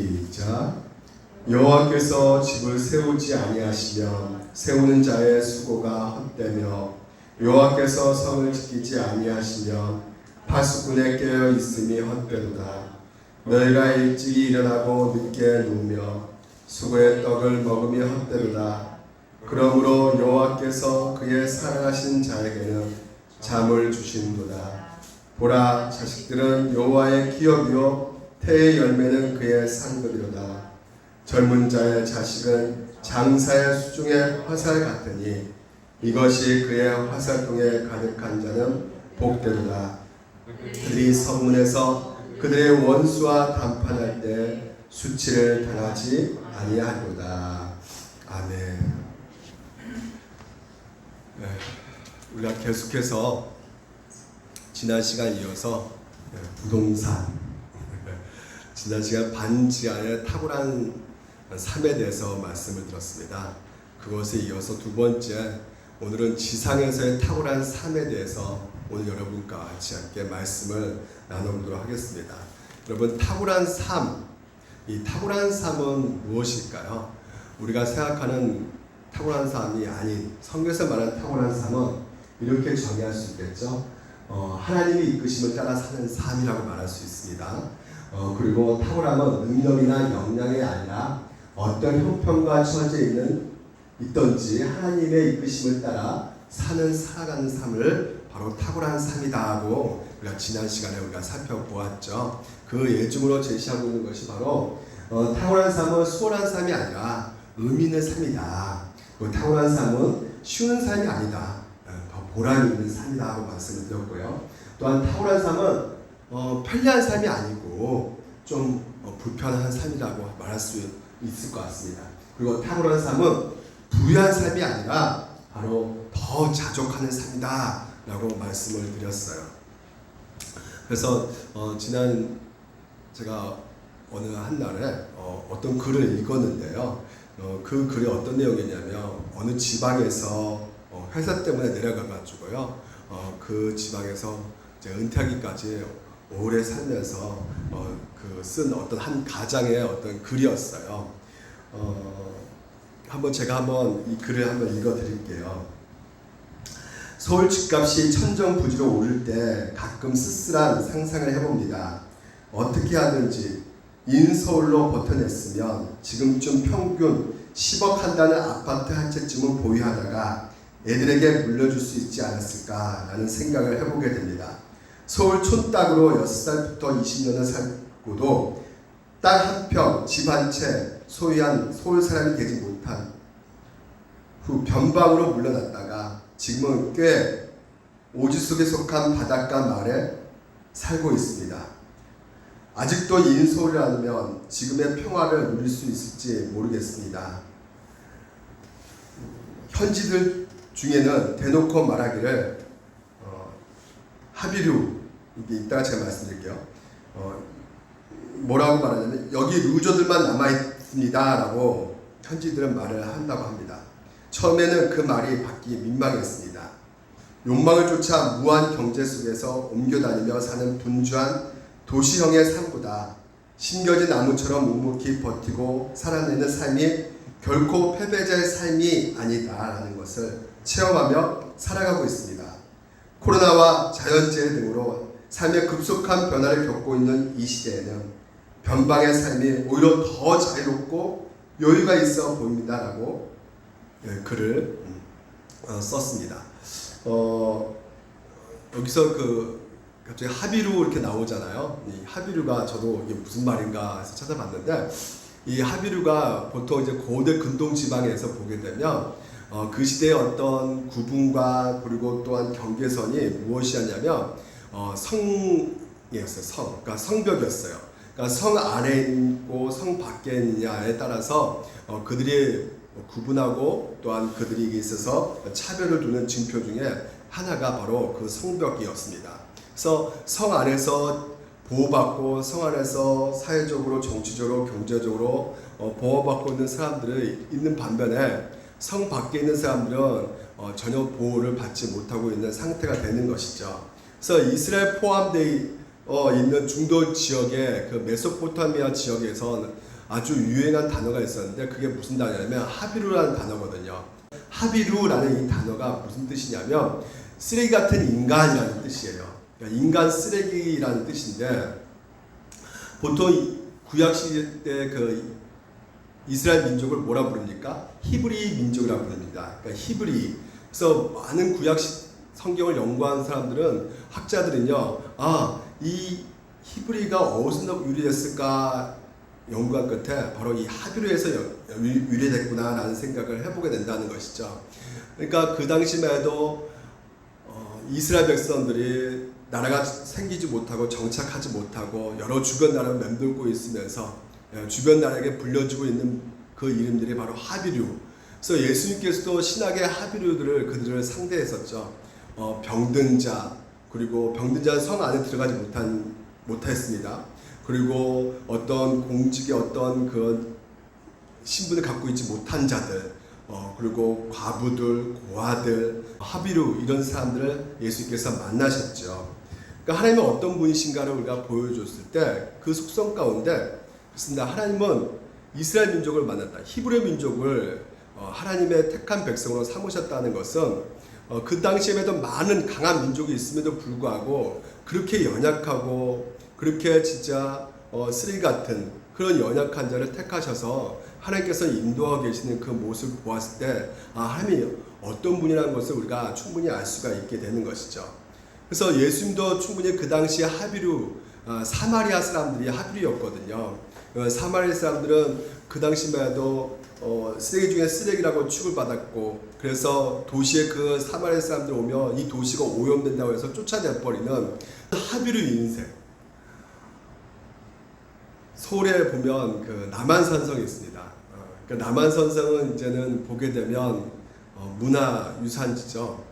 시작. 여호와께서 집을 세우지 아니하시면 세우는 자의 수고가 헛되며 여호와께서 성을 지키지 아니하시면 파수꾼의 깨어 있음이 헛되도다. 너희가 일찍이 일어나고 늦게 누우며 수고의 떡을 먹음이 헛되도다. 그러므로 여호와께서 그의 사랑하신 자에게는 잠을 주시는도다. 보라, 자식들은 여호와의 기업이요 태의 열매는 그의 상급이로다. 젊은 자의 자식은 장사의 수중의 화살 같으니 이것이 그의 화살통에 가득한 자는 복되도다. 그들이 성문에서 그들의 원수와談판할 때 수치를 당하지 아니하리로다. 아멘. 네, 우리가 계속해서 지난 시간 이어서 부동산, 지난 시간 반지하의 탁월한 삶에 대해서 말씀을 들었습니다. 그것에 이어서 두 번째, 오늘은 지상에서의 탁월한 삶에 대해서 오늘 여러분과 같이 함께 말씀을 나눠보도록 하겠습니다. 여러분, 탁월한 삶, 이 탁월한 삶은 무엇일까요? 우리가 생각하는 탁월한 삶이 아닌 성경에서 말하는 탁월한 삶은 이렇게 정의할 수 있겠죠. 하나님의 이끄심을 따라 사는 삶이라고 말할 수 있습니다. 그리고 탁월함은 능력이나 역량이 아니라 어떤 형편과 처지에 있든지 하나님의 이끄심을 따라 살아가는 삶을 바로 탁월한 삶이다 하고 우리가 지난 시간에 우리가 살펴보았죠. 그 예중으로 제시하고 있는 것이 바로 탁월한 삶은 수월한 삶이 아니라 의미 있는 삶이다. 그 탁월한 삶은 쉬운 삶이 아니다. 더 보람 있는 삶이다 하고 말씀을 드렸고요. 또한 탁월한 삶은 편리한 삶이 아니고 좀 불편한 삶이라고 말할 수 있을 것 같습니다. 그리고 탁월한 삶은 부유한 삶이 아니라 바로 더 자족하는 삶이다 라고 말씀을 드렸어요. 그래서 지난 제가 어느 한날에 어떤 글을 읽었는데요. 그 글이 어떤 내용이냐면 어느 지방에서 회사 때문에 내려가가지고요. 그 지방에서 이제 은퇴하기까지 오래 살면서 쓴 어떤 한 가장의 어떤 글이었어요. 제가 이 글을 한번 읽어드릴게요. 서울 집값이 천정부지로 오를 때 가끔 쓸쓸한 상상을 해봅니다. 어떻게 하든지 인서울로 버텨냈으면 지금쯤 평균 10억 한다는 아파트 한 채쯤은 보유하다가 애들에게 물려줄 수 있지 않았을까라는 생각을 해보게 됩니다. 서울 촌땅으로 6살부터 20년을 살고도 땅 한 평, 집 한 채 소유한 서울 사람이 되지 못한 후 변방으로 물러났다가 지금은 꽤 오지 속에 속한 바닷가 마을에 살고 있습니다. 아직도 인서울을 않으면 지금의 평화를 누릴 수 있을지 모르겠습니다. 현지들 중에는 대놓고 말하기를 하비류, 이따가 제가 말씀드릴게요. 뭐라고 말하냐면 여기 루저들만 남아있습니다 라고 현지들은 말을 한다고 합니다. 처음에는 그 말이 받기 민망했습니다. 욕망을 쫓아 무한 경제 속에서 옮겨다니며 사는 분주한 도시형의 삶보다 심겨진 나무처럼 묵묵히 버티고 살아내는 삶이 결코 패배자의 삶이 아니다라는 것을 체험하며 살아가고 있습니다. 코로나와 자연재해 등으로 삶의 급속한 변화를 겪고 있는 이 시대에는 변방의 삶이 오히려 더 자유롭고 여유가 있어 보입니다라고 글을 썼습니다. 여기서 갑자기 하비루 이렇게 나오잖아요. 이 하비루가 저도 이게 무슨 말인가 해서 찾아봤는데 이 하비루가 보통 이제 고대 근동 지방에서 보게 되면 그 시대의 어떤 구분과 그리고 또한 경계선이 무엇이었냐면 성이었어요. 그러니까 성벽이었어요. 그러니까 성 안에 있고 성 밖에 있느냐에 따라서 그들이 구분하고 또한 그들에게 있어서 차별을 두는 징표 중에 하나가 바로 그 성벽이었습니다. 그래서 성 안에서 보호받고 성 안에서 사회적으로, 정치적으로, 경제적으로 보호받고 있는 사람들이 있는 반면에 성 밖에 있는 사람들은 전혀 보호를 받지 못하고 있는 상태가 되는 것이죠. 그래서 이스라엘 포함되어 있는 중도 지역의 그 메소포타미아 지역에서 아주 유행한 단어가 있었는데 그게 무슨 단어냐면 하비루라는 단어거든요. 하비루라는 이 단어가 무슨 뜻이냐면 쓰레기 같은 인간이라는 뜻이에요. 그러니까 인간 쓰레기라는 뜻인데 보통 구약 시대 때 그 이스라엘 민족을 뭐라 부릅니까? 히브리 민족이라고 부릅니다. 그러니까 히브리. 그래서 많은 구약 성경을 연구한 사람들은 학자들은요, 이 히브리가 어디서 유래됐을까 연구한 끝에 바로 이 하비루에서 유래됐구나라는 생각을 해보게 된다는 것이죠. 그러니까 그 당시만 해도 이스라엘 백성들이 나라가 생기지 못하고 정착하지 못하고 여러 주변 나라를 맴돌고 있으면서 주변 나라에게 불려주고 있는 그 이름들이 바로 하비류. 그래서 예수님께서도 신학의 하비류들을 그들을 상대했었죠. 병든 자, 그리고 병든 자는 성 안에 들어가지 못했습니다. 그리고 어떤 공직의 어떤 그 신분을 갖고 있지 못한 자들, 그리고 과부들, 고아들, 하비루 이런 사람들을 예수님께서 만나셨죠. 그러니까 하나님은 어떤 분이신가를 우리가 보여줬을 때 그 속성 가운데 그렇습니다. 하나님은 이스라엘 민족을 만났다. 히브리 민족을 하나님의 택한 백성으로 삼으셨다는 것은 그 당시에도 많은 강한 민족이 있음에도 불구하고 그렇게 연약하고 그렇게 진짜 쓰레기 같은 그런 연약한 자를 택하셔서 하나님께서 인도하고 계시는 그 모습을 보았을 때 하나님이 어떤 분이라는 것을 우리가 충분히 알 수가 있게 되는 것이죠. 그래서 예수님도 충분히 그 당시에 하비루 사마리아 사람들이 하비루였거든요. 사마리아 사람들은 그 당시만 해도 쓰레기 중에 쓰레기라고 취급받았고 그래서 도시에 그 사마리아 사람들 오면 이 도시가 오염된다고 해서 쫓아내버리는 하비루 인생. 서울에 보면 그 남한산성이 있습니다. 그 남한산성은 이제는 보게 되면 문화유산지죠.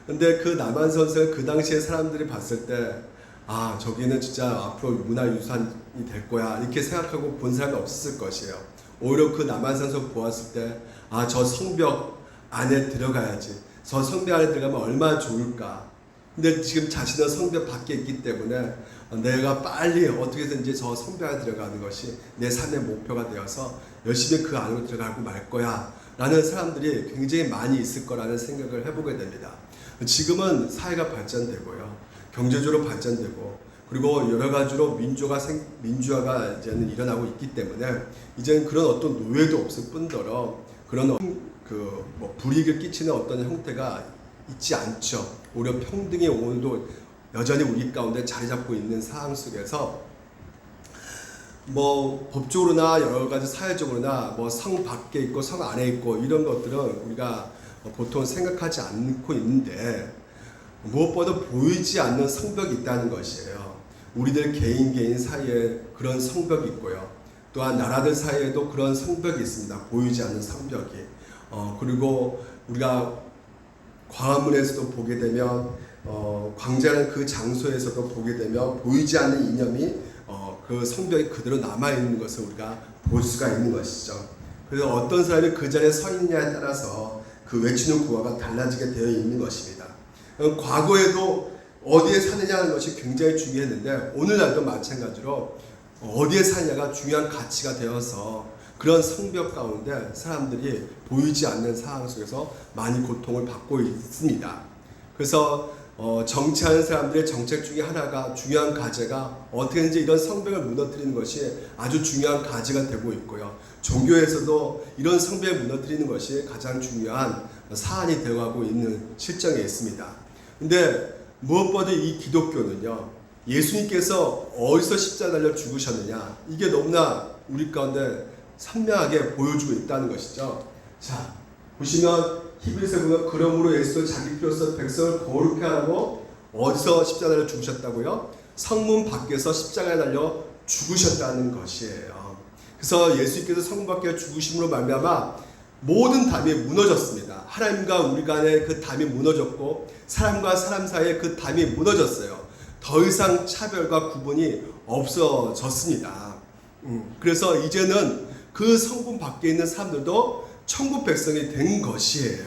근데 그 남한산성을 그 당시에 사람들이 봤을 때 저기는 진짜 앞으로 문화유산이 될 거야 이렇게 생각하고 본 사람이 없었을 것이에요. 오히려 그 남한산성 보았을 때 저 성벽 안에 들어가야지. 저 성벽 안에 들어가면 얼마나 좋을까. 근데 지금 자신은 성벽 밖에 있기 때문에 내가 빨리 어떻게든지 저 성벽 안에 들어가는 것이 내 삶의 목표가 되어서 열심히 그 안으로 들어가고 말 거야 라는 사람들이 굉장히 많이 있을 거라는 생각을 해보게 됩니다. 지금은 사회가 발전되고요. 경제적으로 발전되고 그리고 여러 가지로 민주화가 이제는 일어나고 있기 때문에 이제는 그런 어떤 노예도 없을 뿐더러 그런 불이익을 끼치는 어떤 형태가 있지 않죠. 오히려 평등이 오늘도 여전히 우리 가운데 자리 잡고 있는 상황 속에서 법적으로나 여러 가지 사회적으로나 성 밖에 있고 성 안에 있고 이런 것들은 우리가 보통 생각하지 않고 있는데 무엇보다 보이지 않는 성벽이 있다는 것이에요. 우리들 개인 사이에 그런 성벽이 있고요. 또한 나라들 사이에도 그런 성벽이 있습니다. 보이지 않는 성벽이. 그리고 우리가 광화문에서도 보게 되면 광장하는 그 장소에서도 보게 되면 보이지 않는 이념이 그 성벽이 그대로 남아있는 것을 우리가 볼 수가 있는 것이죠. 그래서 어떤 사람이 그 자리에 서 있느냐에 따라서 그 외치는 구호가 달라지게 되어 있는 것입니다. 과거에도 어디에 사느냐는 것이 굉장히 중요했는데 오늘날도 마찬가지로 어디에 사느냐가 중요한 가치가 되어서 그런 성벽 가운데 사람들이 보이지 않는 상황 속에서 많이 고통을 받고 있습니다. 그래서 정치하는 사람들의 정책 중에 하나가 중요한 과제가 어떻게든지 이런 성벽을 무너뜨리는 것이 아주 중요한 과제가 되고 있고요. 종교에서도 이런 성벽을 무너뜨리는 것이 가장 중요한 사안이 되어가고 있는 실정에 있습니다. 근데 무엇보다 이 기독교는요, 예수님께서 어디서 십자가 달려 죽으셨느냐, 이게 너무나 우리 가운데 선명하게 보여주고 있다는 것이죠. 자, 보시면 히브리서 보면 그러므로 예수도 자기 피로써 백성을 거룩해 하라고 어디서 십자가 달려 죽으셨다고요? 성문 밖에서 십자가에 달려 죽으셨다는 것이에요. 그래서 예수님께서 성문 밖에 죽으심으로 말미암아 모든 담이 무너졌습니다. 하나님과 우리 간의 그 담이 무너졌고 사람과 사람 사이의 그 담이 무너졌어요. 더 이상 차별과 구분이 없어졌습니다. 그래서 이제는 그 성문 밖에 있는 사람들도 천국 백성이 된 것이에요.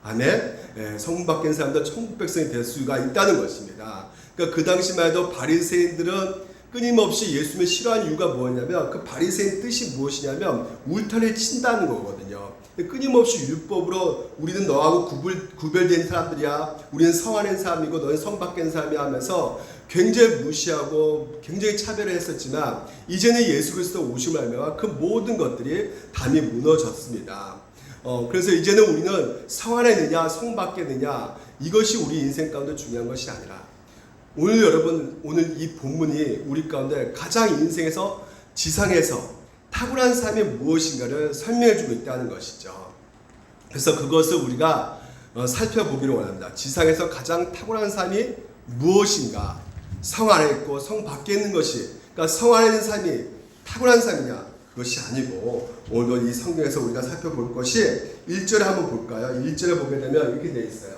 아멘. 성문 밖에 있는 사람들 천국 백성이 될 수가 있다는 것입니다. 그러니까 그 당시만 해도 바리새인들은 끊임없이 예수님을 싫어하는 이유가 뭐냐면 그 바리새인 뜻이 무엇이냐면 울타리를 친다는 거거든요. 끊임없이 율법으로 우리는 너하고 구별된 사람들이야, 우리는 성 안에 있는 사람이고 너는 성 밖에 있는 사람이야 하면서 굉장히 무시하고 굉장히 차별을 했었지만 이제는 예수 그리스도 오심을 알며 그 모든 것들이 담이 무너졌습니다. 그래서 이제는 우리는 성 안에 있느냐 성 밖에 있느냐 이것이 우리 인생 가운데 중요한 것이 아니라 오늘 여러분 오늘 이 본문이 우리 가운데 가장 인생에서 지상에서 탁월한 삶이 무엇인가를 설명해 주고 있다는 것이죠. 그래서 그것을 우리가 살펴보기를 원합니다. 지상에서 가장 탁월한 삶이 무엇인가? 성 안에 있고 성 밖에 있는 것이, 그러니까 성 안에 있는 삶이 탁월한 삶이냐? 그것이 아니고 오늘 이 성경에서 우리가 살펴볼 것이 1절에 한번 볼까요? 1절에 보게 되면 이렇게 되어 있어요.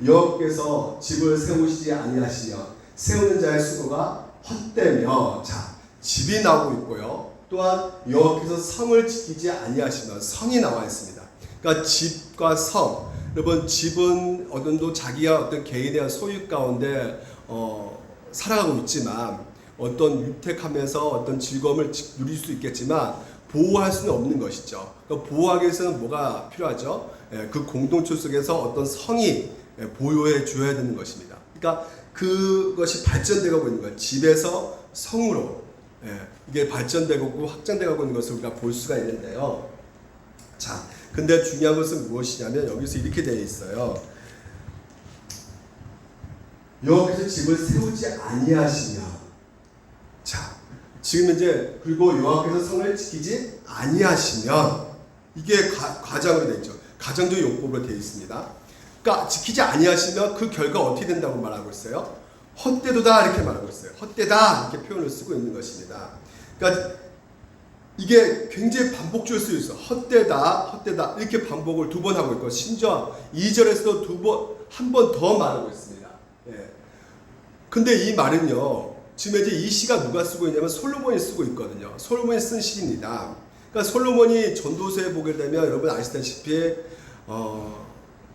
여호와께서 집을 세우시지 아니하시며 세우는 자의 수고가 헛되며, 자, 집이 나오고 있고요. 또한 여호와께서 성을 지키지 아니하시며, 성이 나와 있습니다. 그러니까 집과 성, 여러분 집은 어느 정도 자기가 어떤 개인의 소유 가운데 살아가고 있지만 어떤 유택하면서 어떤 즐거움을 누릴 수 있겠지만 보호할 수는 없는 것이죠. 그러니까 보호하기 위해서는 뭐가 필요하죠? 그 공동체 속에서 어떤 성이 보호해 줘야 되는 것입니다. 그러니까 그것이 발전되고 있는 거예요. 집에서 성으로 이게 발전되고 확장되고 있는 것을 우리가 볼 수가 있는데요. 자, 근데 중요한 것은 무엇이냐면 여기서 이렇게 되어 있어요. 여호와께서 집을 세우지 아니하시며, 자, 지금 이제 그리고 여호와께서 성을 지키지 아니하시면, 이게 과장으로 되어 있죠. 가정적 용법으로 되어 있습니다. 그러니까 지키지 아니하시면 그 결과 어떻게 된다고 말하고 있어요? 헛되도다 이렇게 말하고 있어요. 헛되다 이렇게 표현을 쓰고 있는 것입니다. 그러니까 이게 굉장히 반복적일 수 있어. 헛되다 이렇게 반복을 2번 하고 있고 심지어 2절에서도 한 번 더 말하고 있습니다. 근데 이 말은요, 지금 이제 이 시가 누가 쓰고 있냐면 솔로몬이 쓰고 있거든요. 솔로몬이 쓴 시입니다. 그러니까 솔로몬이 전도서에 보게 되면 여러분 아시다시피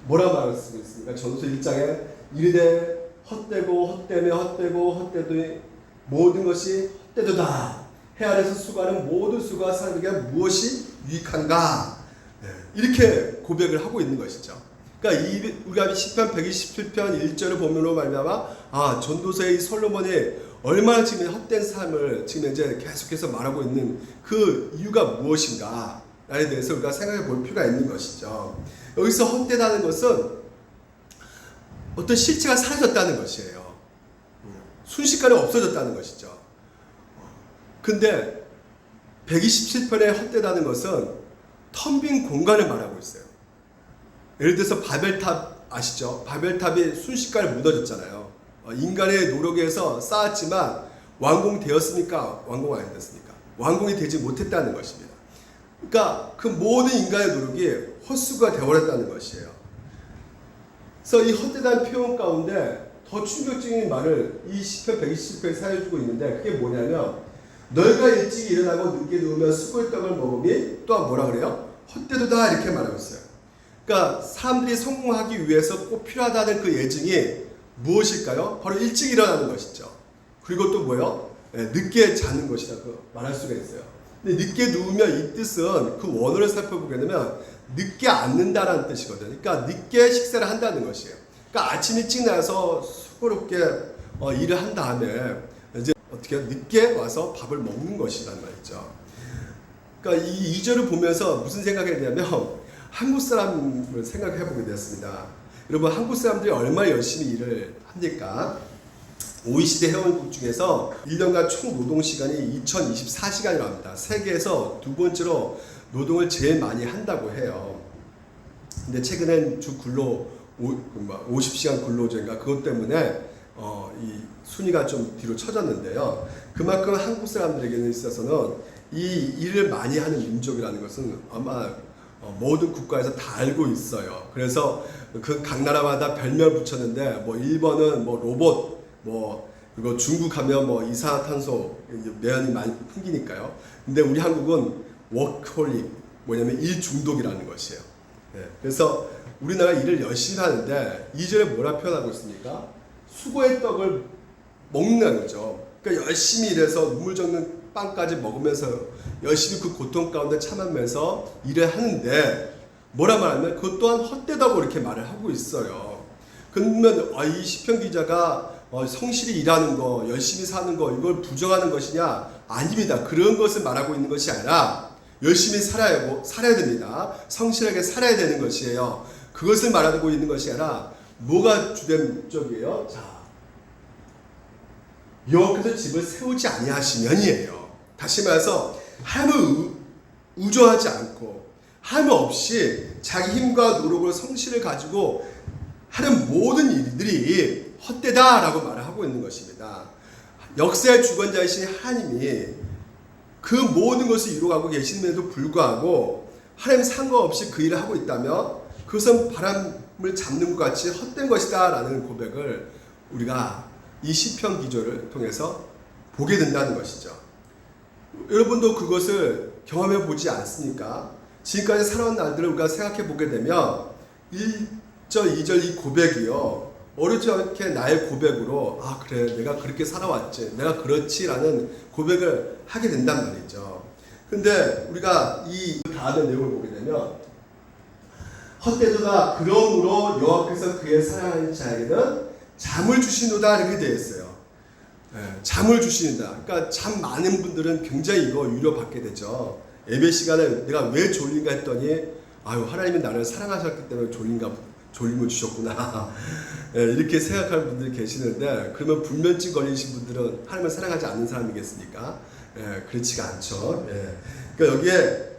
뭐라 말을 쓰고 있습니까? 전도서 1장에 이르되 헛되고 헛되며 헛되고 헛되되 모든 것이 헛되도다. 해 아래서 수고하는 모든 수고가 사람에게 무엇이 유익한가? 이렇게 고백을 하고 있는 것이죠. 그러니까 우리가 시편 127편 1절을 보면로 말미암아 전도서의 솔로몬이 얼마나 지금 헛된 삶을 지금 이제 계속해서 말하고 있는 그 이유가 무엇인가에 대해서 우리가 생각해 볼 필요가 있는 것이죠. 여기서 헛되다는 것은 어떤 실체가 사라졌다는 것이에요. 순식간에 없어졌다는 것이죠. 근데 127편의 헛되다는 것은 텅 빈 공간을 말하고 있어요. 예를 들어서 바벨탑 아시죠? 바벨탑이 순식간에 무너졌잖아요. 인간의 노력에 의해서 쌓았지만 완공되었습니까? 완공 안 됐습니까? 완공이 되지 못했다는 것입니다. 그러니까 그 모든 인간의 노력이 헛수가 되어버렸다는 것이에요. 그래서 이 헛되다는 표현 가운데 더 충격적인 말을 이 시편 127편에 사용해주고 있는데 그게 뭐냐면 너희가 일찍 일어나고 늦게 누우면 수고의 떡을 먹음이 또한 뭐라 그래요? 헛되도다 이렇게 말하고 있어요. 그러니까 사람들이 성공하기 위해서 꼭 필요하다는 그 예증이 무엇일까요? 바로 일찍 일어나는 것이죠. 그리고 또 뭐요? 늦게 자는 것이라고 말할 수가 있어요. 근데 늦게 누우면 이 뜻은 그 원어를 살펴보게 되면 늦게 앉는다라는 뜻이거든요. 그러니까 늦게 식사를 한다는 것이에요. 그러니까 아침 일찍 나서 수고롭게 일을 한 다음에 이제 어떻게 늦게 와서 밥을 먹는 것이란 말이죠. 그러니까 이 2절을 보면서 무슨 생각이 했냐면 한국 사람을 생각해 보게 되었습니다. 여러분 한국 사람들이 얼마나 열심히 일을 합니까? OECD 회원국 중에서 1년간 총 노동 시간이 2024시간이라고 합니다. 세계에서 2번째로 노동을 제일 많이 한다고 해요. 근데 최근엔 주 근로 50시간 근로제인가 그것 때문에 이 순위가 좀 뒤로 처졌는데요. 그만큼 한국 사람들에게는 있어서는 이 일을 많이 하는 민족이라는 것은 아마 모든 국가에서 다 알고 있어요. 그래서 그 각 나라마다 별명 붙였는데 뭐 일본은 뭐 로봇, 뭐 그리고 중국 하면 뭐 이산화탄소 매연이 많이 풍기니까요. 근데 우리 한국은 워크홀릭, 뭐냐면 일 중독이라는 것이에요. 그래서 우리나라 일을 열심히 하는데 2절에 뭐라 표현하고 있습니까? 수고의 떡을 먹는 거죠. 그러니까 열심히 일해서 눈물 적는 빵까지 먹으면서 열심히 그 고통 가운데 참으면서 일을 하는데 뭐라 말하면 그것 또한 헛되다고 이렇게 말을 하고 있어요. 그러면 이 시편 기자가 성실히 일하는 거, 열심히 사는 거 이걸 부정하는 것이냐? 아닙니다. 그런 것을 말하고 있는 것이 아니라 열심히 살아야 됩니다. 성실하게 살아야 되는 것이에요. 그것을 말하고 있는 것이 아니라 뭐가 주된 쪽이에요? 자, 여호와께서 집을 세우지 아니하시면이에요. 다시 말해서 하나님을 의존하지 않고 하나님 없이 자기 힘과 노력으로 성실을 가지고 하는 모든 일들이 헛되다라고 말을 하고 있는 것입니다. 역사의 주권자이신 하나님이 그 모든 것을 이루어가고 계심에도 불구하고 하나님 상관없이 그 일을 하고 있다면 그것은 바람을 잡는 것 같이 헛된 것이다 라는 고백을 우리가 이 시편 기조를 통해서 보게 된다는 것이죠. 여러분도 그것을 경험해 보지 않습니까? 지금까지 살아온 날들을 우리가 생각해 보게 되면 1절, 2절 이 고백이요. 어렵지 않게 나의 고백으로 그래 내가 그렇게 살아왔지 내가 그렇지 라는 고백을 하게 된단 말이죠. 근데 우리가 이 다음의 내용을 보게 되면 헛되도다 그러므로 여호와께서 그의 사랑하는 자에게는 잠을 주시노다 이렇게 되어 있어요. 잠을 주시는다. 그러니까 참 많은 분들은 굉장히 이거 위로받게 되죠. 예배 시간에 내가 왜 졸린가 했더니 하나님은 나를 사랑하셨기 때문에 졸림을 주셨구나. 이렇게 생각하는 분들이 계시는데 그러면 불면증 걸리신 분들은 하나님을 사랑하지 않는 사람이겠습니까? 그렇지가 않죠. 그러니까 여기에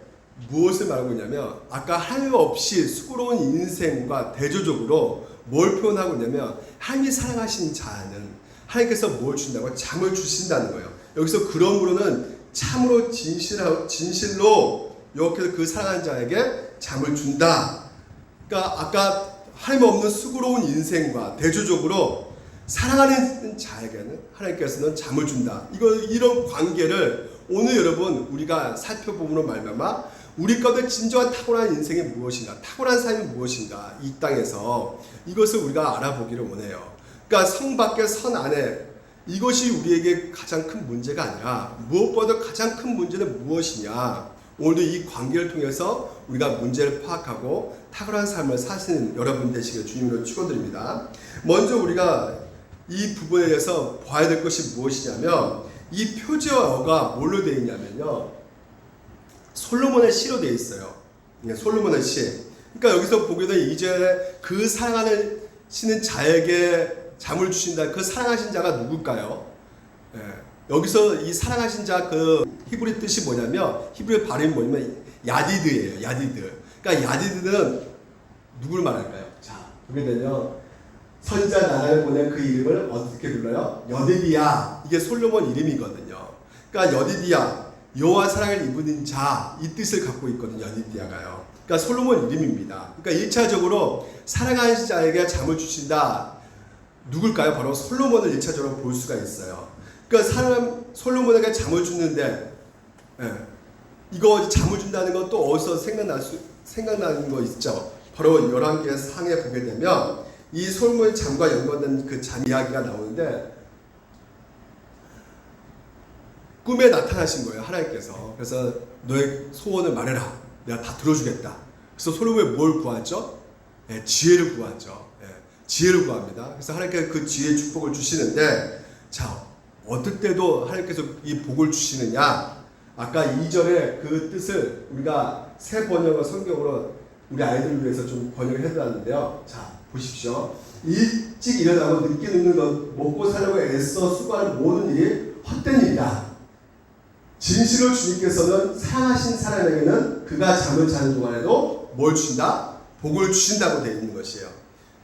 무엇을 말하고 있냐면 아까 하나님 없이 수고로운 인생과 대조적으로 뭘 표현하고 있냐면 하나님이 사랑하신 자는 하나님께서 뭘 준다고? 잠을 주신다는 거예요. 여기서 그러므로는 참으로 진실로 여호와께서 그 사랑하는 자에게 잠을 준다. 그러니까 아까 하나님 없는 수고로운 인생과 대조적으로 사랑하는 자에게는 하나님께서는 잠을 준다. 이런 관계를 오늘 여러분 우리가 살펴보므로 말미암아 우리 가운데 진정한 탁월한 인생이 무엇인가, 탁월한 삶이 무엇인가 이 땅에서 이것을 우리가 알아보기를 원해요. 그러니까 성 밖에 선 안에 이것이 우리에게 가장 큰 문제가 아니라 무엇보다 가장 큰 문제는 무엇이냐. 오늘도 이 관계를 통해서 우리가 문제를 파악하고 탁월한 삶을 사시는 여러분 되시길 주님으로 축원드립니다. 먼저 우리가 이 부분에 대해서 봐야 될 것이 무엇이냐면 이 표제어가 뭘로 되어 있냐면요. 솔로몬의 시로 되어 있어요. 솔로몬의 시. 그러니까 여기서 보게 되면 이제 그 사랑하는 시는 자에게 잠을 주신다. 그 사랑하신 자가 누굴까요? 여기서 이 사랑하신 자 그 히브리 뜻이 뭐냐면 히브리 발음이 뭐냐면 야디드예요. 야디드. 그러니까 야디드는 누굴 말할까요? 자, 보게 되면 선지자 나단을 보낸 그 이름을 어떻게 불러요? 여디디야. 이게 솔로몬 이름이거든요. 그러니까 여디디야, 여호와 사랑을 입은 자, 이 뜻을 갖고 있거든요. 여디디야가요. 그러니까 솔로몬 이름입니다. 그러니까 1차적으로 사랑하는 자에게 잠을 주신다. 누굴까요? 바로 솔로몬을 1차적으로 볼 수가 있어요. 그러니까 솔로몬에게 잠을 주는데 이거 잠을 준다는 건 또 어디서 생각나는 거 있죠? 바로 11개의 상에 보게 되면 이 솔로몬의 잠과 연관된 그 잠 이야기가 나오는데 꿈에 나타나신 거예요. 하나님께서. 그래서 너의 소원을 말해라. 내가 다 들어주겠다. 그래서 솔로몬이 뭘 구하죠? 지혜를 구하죠. 지혜를 구합니다. 그래서 하나님께서 그 지혜의 축복을 주시는데 자, 어떨 때도 하나님께서 이 복을 주시느냐? 아까 2절의 그 뜻을 우리가 새 번역어 성경으로 우리 아이들을 위해서 좀 번역을 해드렸는데요. 자, 보십시오. 일찍 일어나고 늦게 눕는 것, 먹고 살려고 애써 수고하는 모든 일이 헛된 일이다. 진실로 주님께서는 사랑하신 사람에게는 그가 잠을 자는 동안에도 뭘 주신다? 복을 주신다고 되어 있는 것이에요.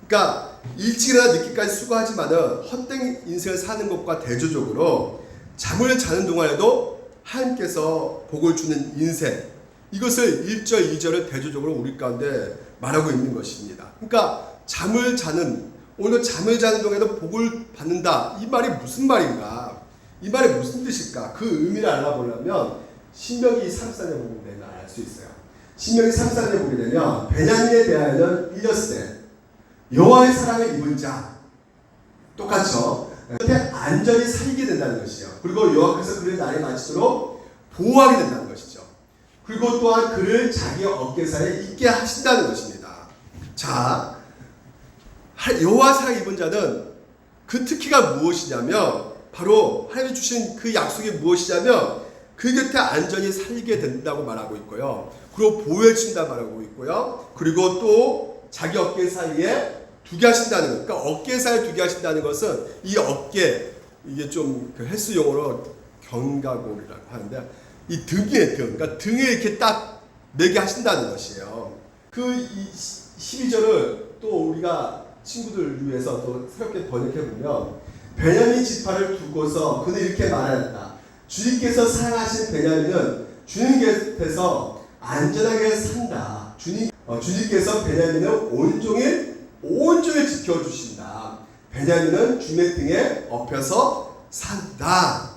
그러니까 일찍 일어나 늦게까지 수고하지만은 헛된 인생을 사는 것과 대조적으로 잠을 자는 동안에도 하나님께서 복을 주는 인생, 이것을 1절, 2절을 대조적으로 우리 가운데 말하고 있는 것입니다. 그러니까 잠을 자는, 오늘 잠을 자는 동안에도 복을 받는다. 이 말이 무슨 말인가? 이 말이 무슨 뜻일까? 그 의미를 알아보려면 신명기 33장 보면 알 수 있어요. 신명기 3장에 보게 되면 베냐민에 대하여는 이르시되 여호와의 사랑을 입은 자 똑같죠. 곁에 안전히 살게 된다는 것이요. 그리고 여호와께서 그를 날이 마치도록 보호하게 된다는 것이죠. 그리고 또한 그를 자기 어깨사에 있게 하신다는 것입니다. 자, 여호와 사랑 입은 자는 그 특기가 무엇이냐면 바로 하나님이 주신 그 약속이 무엇이냐면 그 곁에 안전히 살게 된다고 말하고 있고요. 그리고 보호해 준다 말하고 있고요. 그리고 또 자기 어깨 사이에 두게 하신다는 것. 그러니까 어깨 사이에 두게 하신다는 것은 이 어깨, 이게 좀 그 헬스 용어로 견갑골이라고 하는데 이 등에 등, 그러니까 등에 이렇게 딱 매게 하신다는 것이에요. 그 12절을 또 우리가 친구들 위해서 또 새롭게 번역해 보면 베냐민 지파를 두고서 그는 이렇게 말하였다. 주님께서 사랑하신 베냐민은 주님 곁에서 안전하게 산다. 주님께서 베냐민을 온종일 지켜주신다. 베냐민은 주님의 등에 업혀서 산다.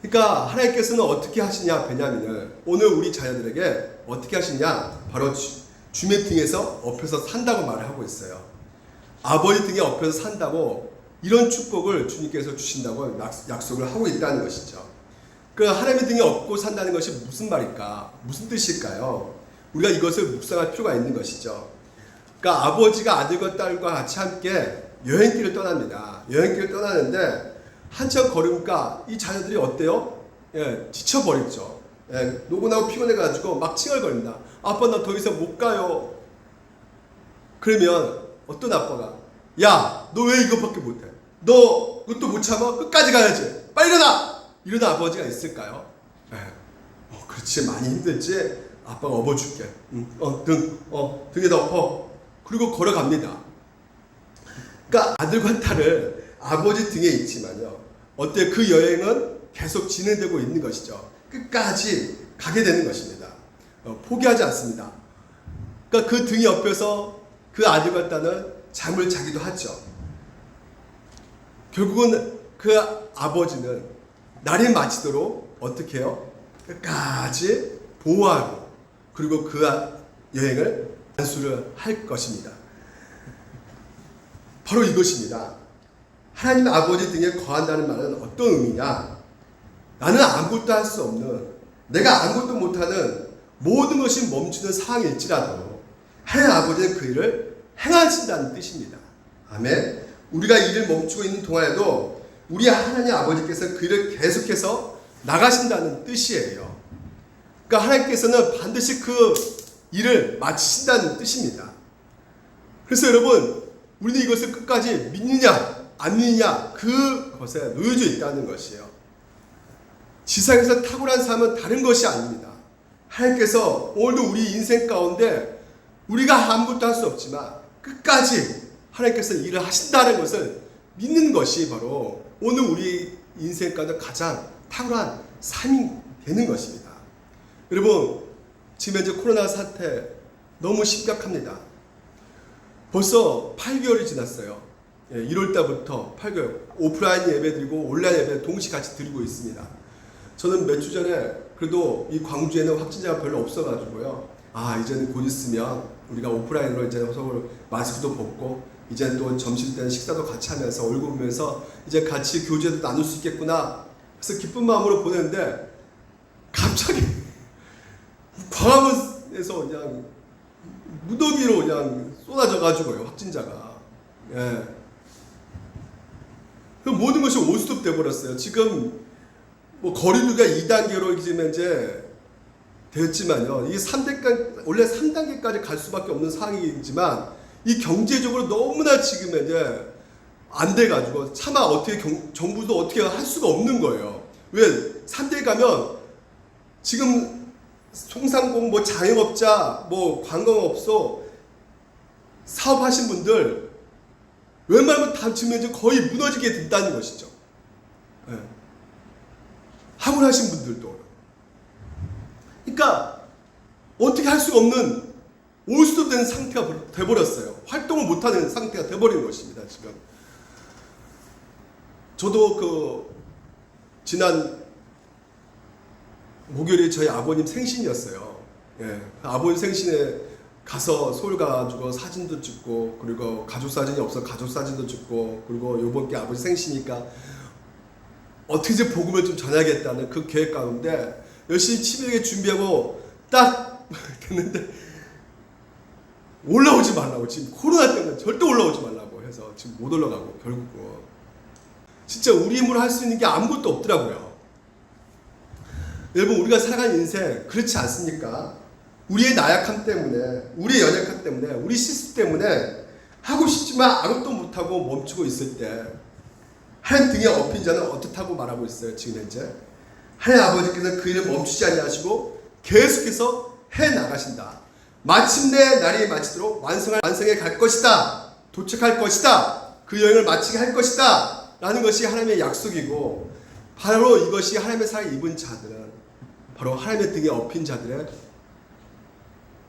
그러니까 하나님께서는 어떻게 하시냐 베냐민을 오늘 우리 자녀들에게 어떻게 하시냐 바로 주님의 등에서 업혀서 산다고 말을 하고 있어요. 아버지 등에 업혀서 산다고 이런 축복을 주님께서 주신다고 약속을 하고 있다는 것이죠. 그 하나님의 등에 업고 산다는 것이 무슨 말일까? 무슨 뜻일까요? 우리가 이것을 묵상할 필요가 있는 것이죠. 그러니까 아버지가 아들과 딸과 같이 함께 여행길을 떠납니다. 여행길을 떠나는데 한참 걸으니까 이 자녀들이 어때요? 지쳐버렸죠. 노곤하고 피곤해가지고 막 칭얼거립니다. 아빠 나 더 이상 못 가요. 그러면 어떤 아빠가 야, 너 왜 이것밖에 못해? 너 그것도 못 참아? 끝까지 가야지. 빨리 일어나! 이런 아버지가 있을까요? 그렇지 많이 힘들지? 아빠가 업어줄게. 등에다 엎어. 그리고 걸어갑니다. 그러니까 아들과 딸을 아버지 등에 있지만요. 어때요? 그 여행은 계속 진행되고 있는 것이죠. 끝까지 가게 되는 것입니다. 포기하지 않습니다. 그러니까 그 등이 엎여서 그 아들과 딸은 잠을 자기도 하죠. 결국은 그 아버지는 날이 마치도록 어떻게 해요? 끝까지 보호하고 그리고 그 여행을 완수를 할 것입니다. 바로 이것입니다. 하나님 아버지 등에 거한다는 말은 어떤 의미냐? 나는 아무것도 할 수 없는, 내가 아무것도 못하는 모든 것이 멈추는 상황일지라도 하나님 아버지는 그 일을 행하신다는 뜻입니다. 아멘. 우리가 일을 멈추고 있는 동안에도 우리 하나님 아버지께서 그 일을 계속해서 나가신다는 뜻이에요. 그러니까 하나님께서는 반드시 그 일을 마치신다는 뜻입니다. 그래서 여러분, 우리는 이것을 끝까지 믿느냐 안 믿느냐 그것에 놓여져 있다는 것이에요. 지상에서 탁월한 삶은 다른 것이 아닙니다. 하나님께서 오늘도 우리 인생 가운데 우리가 아무것도 할 수 없지만 끝까지 하나님께서 일을 하신다는 것을 믿는 것이 바로 오늘 우리 인생 가운데 가장 탁월한 삶이 되는 것입니다. 여러분, 지금 현재 코로나 사태 너무 심각합니다. 벌써 8개월이 지났어요. 1월달부터 8개월 오프라인 예배 드리고 온라인 예배 동시 같이 드리고 있습니다. 저는 몇 주 전에 그래도 이 광주에는 확진자가 별로 없어가지고요. 이제는 곧 있으면 우리가 오프라인으로 이제 서로 마스크도 벗고 이제 또 점심 때는 식사도 같이 하면서 얼굴 보면서 이제 같이 교제도 나눌 수 있겠구나. 그래서 기쁜 마음으로 보냈는데 갑자기 광화문에서 그냥 무더기로 그냥 쏟아져가지고요, 확진자가. 모든 것이 온스톱 돼버렸어요. 지금 뭐 거리두기가 2단계로 지금 이제 되었지만요. 이게 3단계, 원래 3단계까지 갈 수밖에 없는 상황이지만 이 경제적으로 너무나 지금 이제 안 돼가지고 차마 어떻게 정부도 어떻게 할 수가 없는 거예요. 왜? 3대 가면 지금 송상공, 뭐 자영업자, 뭐 관광업소 사업하신 분들 웬만하면 다 지금 이제 거의 무너지게 된다는 것이죠. 학원 하신 분들도. 그러니까 어떻게 할 수가 없는 올수도 된 상태가 돼버렸어요. 활동을 못하는 상태가 돼버린 것입니다. 지금 저도 그 지난 목요일에 저희 아버님 생신이었어요. 아버지 생신에 가서 서울 가가지고 사진도 찍고, 그리고 가족 사진이 없어 가족 사진도 찍고, 그리고 요번 게 아버지 생신이니까 어떻게 복음을 좀 전하겠다는 그 계획 가운데 열심히 치밀하게 준비하고 딱 됐는데 올라오지 말라고, 지금 코로나 때문에 절대 올라오지 말라고 해서 지금 못 올라가고, 결국은 진짜 우리 힘으로 할 수 있는 게 아무것도 없더라고요. 여러분, 우리가 살아가는 인생 그렇지 않습니까? 우리의 나약함 때문에, 우리의 연약함 때문에, 우리 실수 때문에 하고 싶지만 아무것도 못하고 멈추고 있을 때 하나님 등에 업힌 자는 어떻다고 말하고 있어요. 지금 현재 하나님 아버지께서 그 일을 멈추지 아니하시고 계속해서 해나가신다. 마침내 날이 마치도록 완성에 갈 것이다. 도착할 것이다. 그 여행을 마치게 할 것이다 라는 것이 하나님의 약속이고, 바로 이것이 하나님의 사랑을 입은 자들은 바로 하나님의 등에 업힌 자들의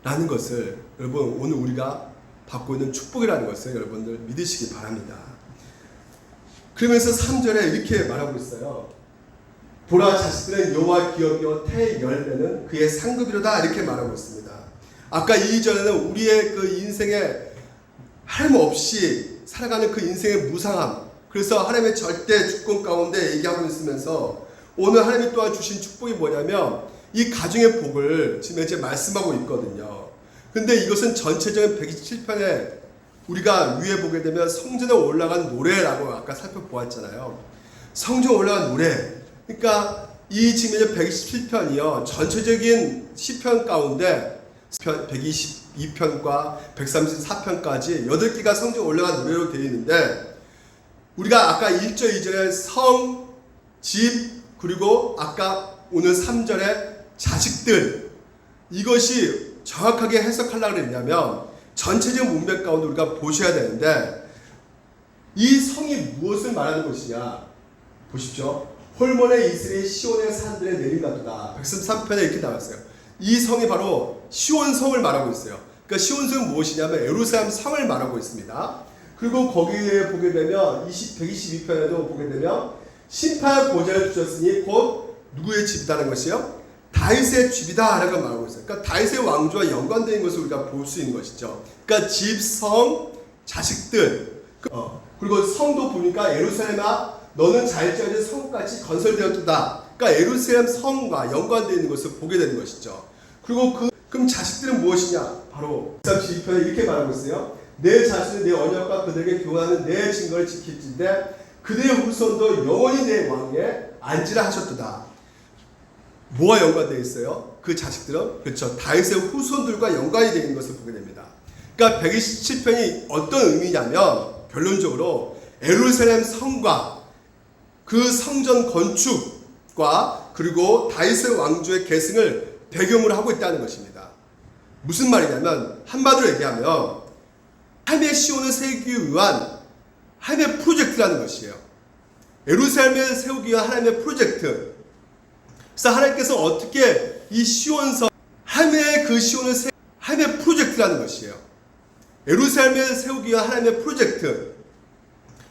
라는 것을 여러분, 오늘 우리가 받고 있는 축복이라는 것을 여러분들 믿으시기 바랍니다. 그러면서 3절에 이렇게 말하고 있어요. 보라, 자식들은 여호와 기업이요 태의 열매는 그의 상급이로다, 이렇게 말하고 있습니다. 아까 2절에는 우리의 그 인생에 하나님 없이 살아가는 그 인생의 무상함, 그래서 하나님의 절대 주권 가운데 얘기하고 있으면서 오늘 하나님이 또한 주신 축복이 뭐냐면 이 가정의 복을 지금 이제 말씀하고 있거든요. 근데 이것은 전체적인 127편에 우리가 위에 보게 되면 성전에 올라간 노래라고 아까 살펴보았잖아요. 성전에 올라간 노래. 그러니까 이 지금 이제 127편이요. 전체적인 시편 가운데 122편과 134편까지 8개가 성전에 올라간 노래로 되어 있는데, 우리가 아까 1절, 2절에 성, 집, 그리고 아까 오늘 3절에 자식들, 이것이 정확하게 해석하려고 했냐면 전체적 문맥 가운데 우리가 보셔야 되는데, 이 성이 무엇을 말하는 것이냐 보십시오. 홀몬의 이슬이 시온의 산들에 내린다도다. 133편에 이렇게 나왔어요. 이 성이 바로 시온성을 말하고 있어요. 그러니까 시온성은 무엇이냐면 예루살렘 성을 말하고 있습니다. 그리고 거기에 보게 되면 122편에도 보게 되면 심판의 보좌를 주셨으니 곧 누구의 집이다는 것이요? 다윗의 집이다 라고 말하고 있어요. 그러니까 다윗의 왕조와 연관된 것을 우리가 볼 수 있는 것이죠. 그러니까 집, 성, 자식들, 그리고 성도 보니까 예루살렘아 너는 잘지어진 성같이 건설되었다. 그러니까 예루살렘 성과 연관되어 있는 것을 보게 되는 것이죠. 그리고 그럼 자식들은 무엇이냐? 바로 32편에 이렇게 말하고 있어요. 내 자신은 내 언약과 그들에게 교훈하는 내 증거를 지킬진대 그들의 후손도 영원히 내 왕에 앉으라 하셨도다. 뭐와 연관되어 있어요? 그 자식들은 그렇죠. 다윗의 후손들과 연관이 되어 있는 것을 보게 됩니다. 그러니까 127편이 어떤 의미냐면 결론적으로 예루살렘 성과 그 성전 건축과 그리고 다윗의 왕조의 계승을 배경으로 하고 있다는 것입니다. 무슨 말이냐면 한마디로 얘기하면 하나님의 시온을 세우기 위한 하나님의 프로젝트라는 것이에요. 예루살렘을 세우기 위한 하나님의 프로젝트. 그래서 하나님께서 어떻게 이 시온성, 하나님의 그 시온을 하나님의 프로젝트라는 것이에요. 예루살렘을 세우기 위한 하나님의 프로젝트.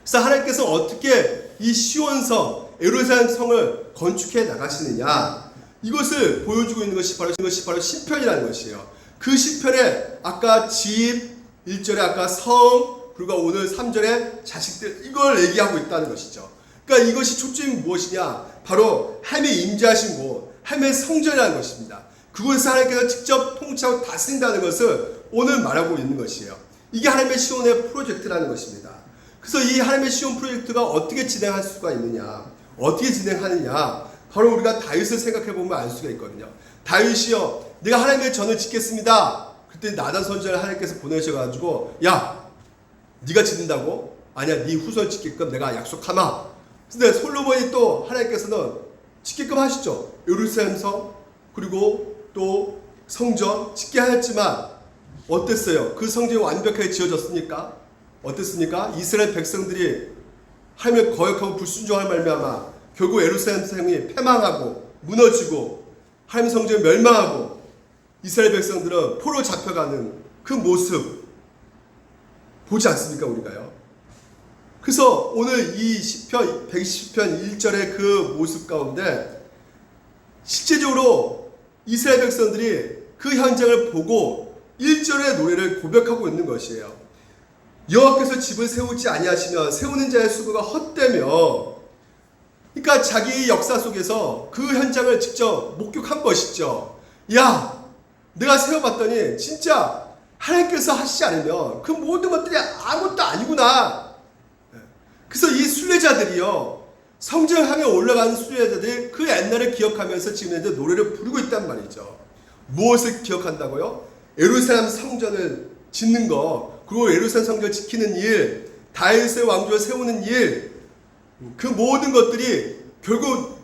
그래서 하나님께서 어떻게 이 시온성, 예루살렘 성을 건축해 나가시느냐, 이것을 보여주고 있는 것이 바로 시편이라는 것이에요. 그 시편에 아까 집, 1절에 아까 성, 그리고 오늘 3절에 자식들, 이걸 얘기하고 있다는 것이죠. 그러니까 이것이 초점이 무엇이냐? 바로 하나님의 임재하신 곳, 하나님의 성전이라는 것입니다. 그곳에서 하나님께서 직접 통치하고 다스린다는 것을 오늘 말하고 있는 것이에요. 이게 하나님의 시온의 프로젝트라는 것입니다. 그래서 이 하나님의 시온 프로젝트가 어떻게 진행할 수가 있느냐? 어떻게 진행하느냐? 바로 우리가 다윗을 생각해 보면 알 수가 있거든요. 다윗이요, 내가 하나님의 전을 짓겠습니다. 그때 나단 선지자를 하나님께서 보내셔가지고, 야, 네가 짓는다고? 아니야, 네 후손 짓게끔 내가 약속하마. 근데 솔로몬이 또 하나님께서는 짓게끔 하시죠. 예루살렘 성, 그리고 또 성전 짓게 하였지만 어땠어요? 그 성전이 완벽하게 지어졌습니까? 어땠습니까? 이스라엘 백성들이 하나님을 거역하고 불순종할 말미암아 결국 예루살렘 성이 패망하고 무너지고 하나님 성전이 멸망하고 이스라엘 백성들은 포로 잡혀가는 그 모습 보지 않습니까, 우리가요? 그래서 오늘 이 시편 120편 1절의 그 모습 가운데 실제적으로 이스라엘 백성들이 그 현장을 보고 1절의 노래를 고백하고 있는 것이에요. 여호와께서 집을 세우지 아니하시면 세우는 자의 수고가 헛되며, 그러니까 자기 역사 속에서 그 현장을 직접 목격한 것이죠. 야, 내가 세워봤더니 진짜 하나님께서 하시지 않으면 그 모든 것들이 아무것도 아니구나. 그래서 이 순례자들이요, 성전 향해 올라가는 순례자들이 그 옛날을 기억하면서 지금 현재 노래를 부르고 있단 말이죠. 무엇을 기억한다고요? 예루살렘 성전을 짓는 거, 그리고 예루살렘 성전을 지키는 일, 다윗의 왕조를 세우는 일, 그 모든 것들이 결국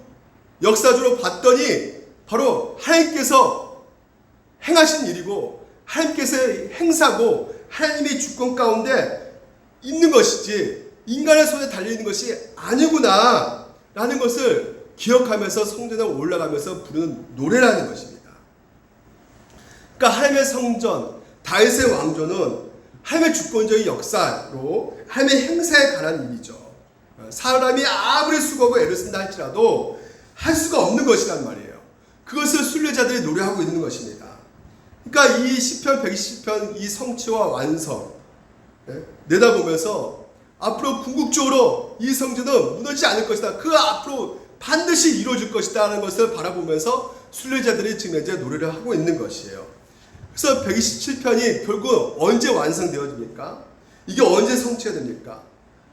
역사적으로 봤더니 바로 하나님께서 행하신 일이고 하나님께서의 행사고 하나님의 주권 가운데 있는 것이지 인간의 손에 달려있는 것이 아니구나 라는 것을 기억하면서 성전에 올라가면서 부르는 노래라는 것입니다. 그러니까 하나님의 성전, 다윗의 왕조는 하나님의 주권적인 역사로 하나님의 행사에 관한 일이죠. 사람이 아무리 수고하고 애를 쓴다 할지라도 할 수가 없는 것이란 말이에요. 그것을 순례자들이 노래하고 있는 것입니다. 그러니까 이 시편 120편 이 성취와 완성 내다보면서 앞으로 궁극적으로 이 성전은 무너지지 않을 것이다. 그 앞으로 반드시 이루어질 것이다 하는 것을 바라보면서 순례자들이 지금 현재 노래를 하고 있는 것이에요. 그래서 127편이 결국 언제 완성되어집니까? 이게 언제 성취가 됩니까?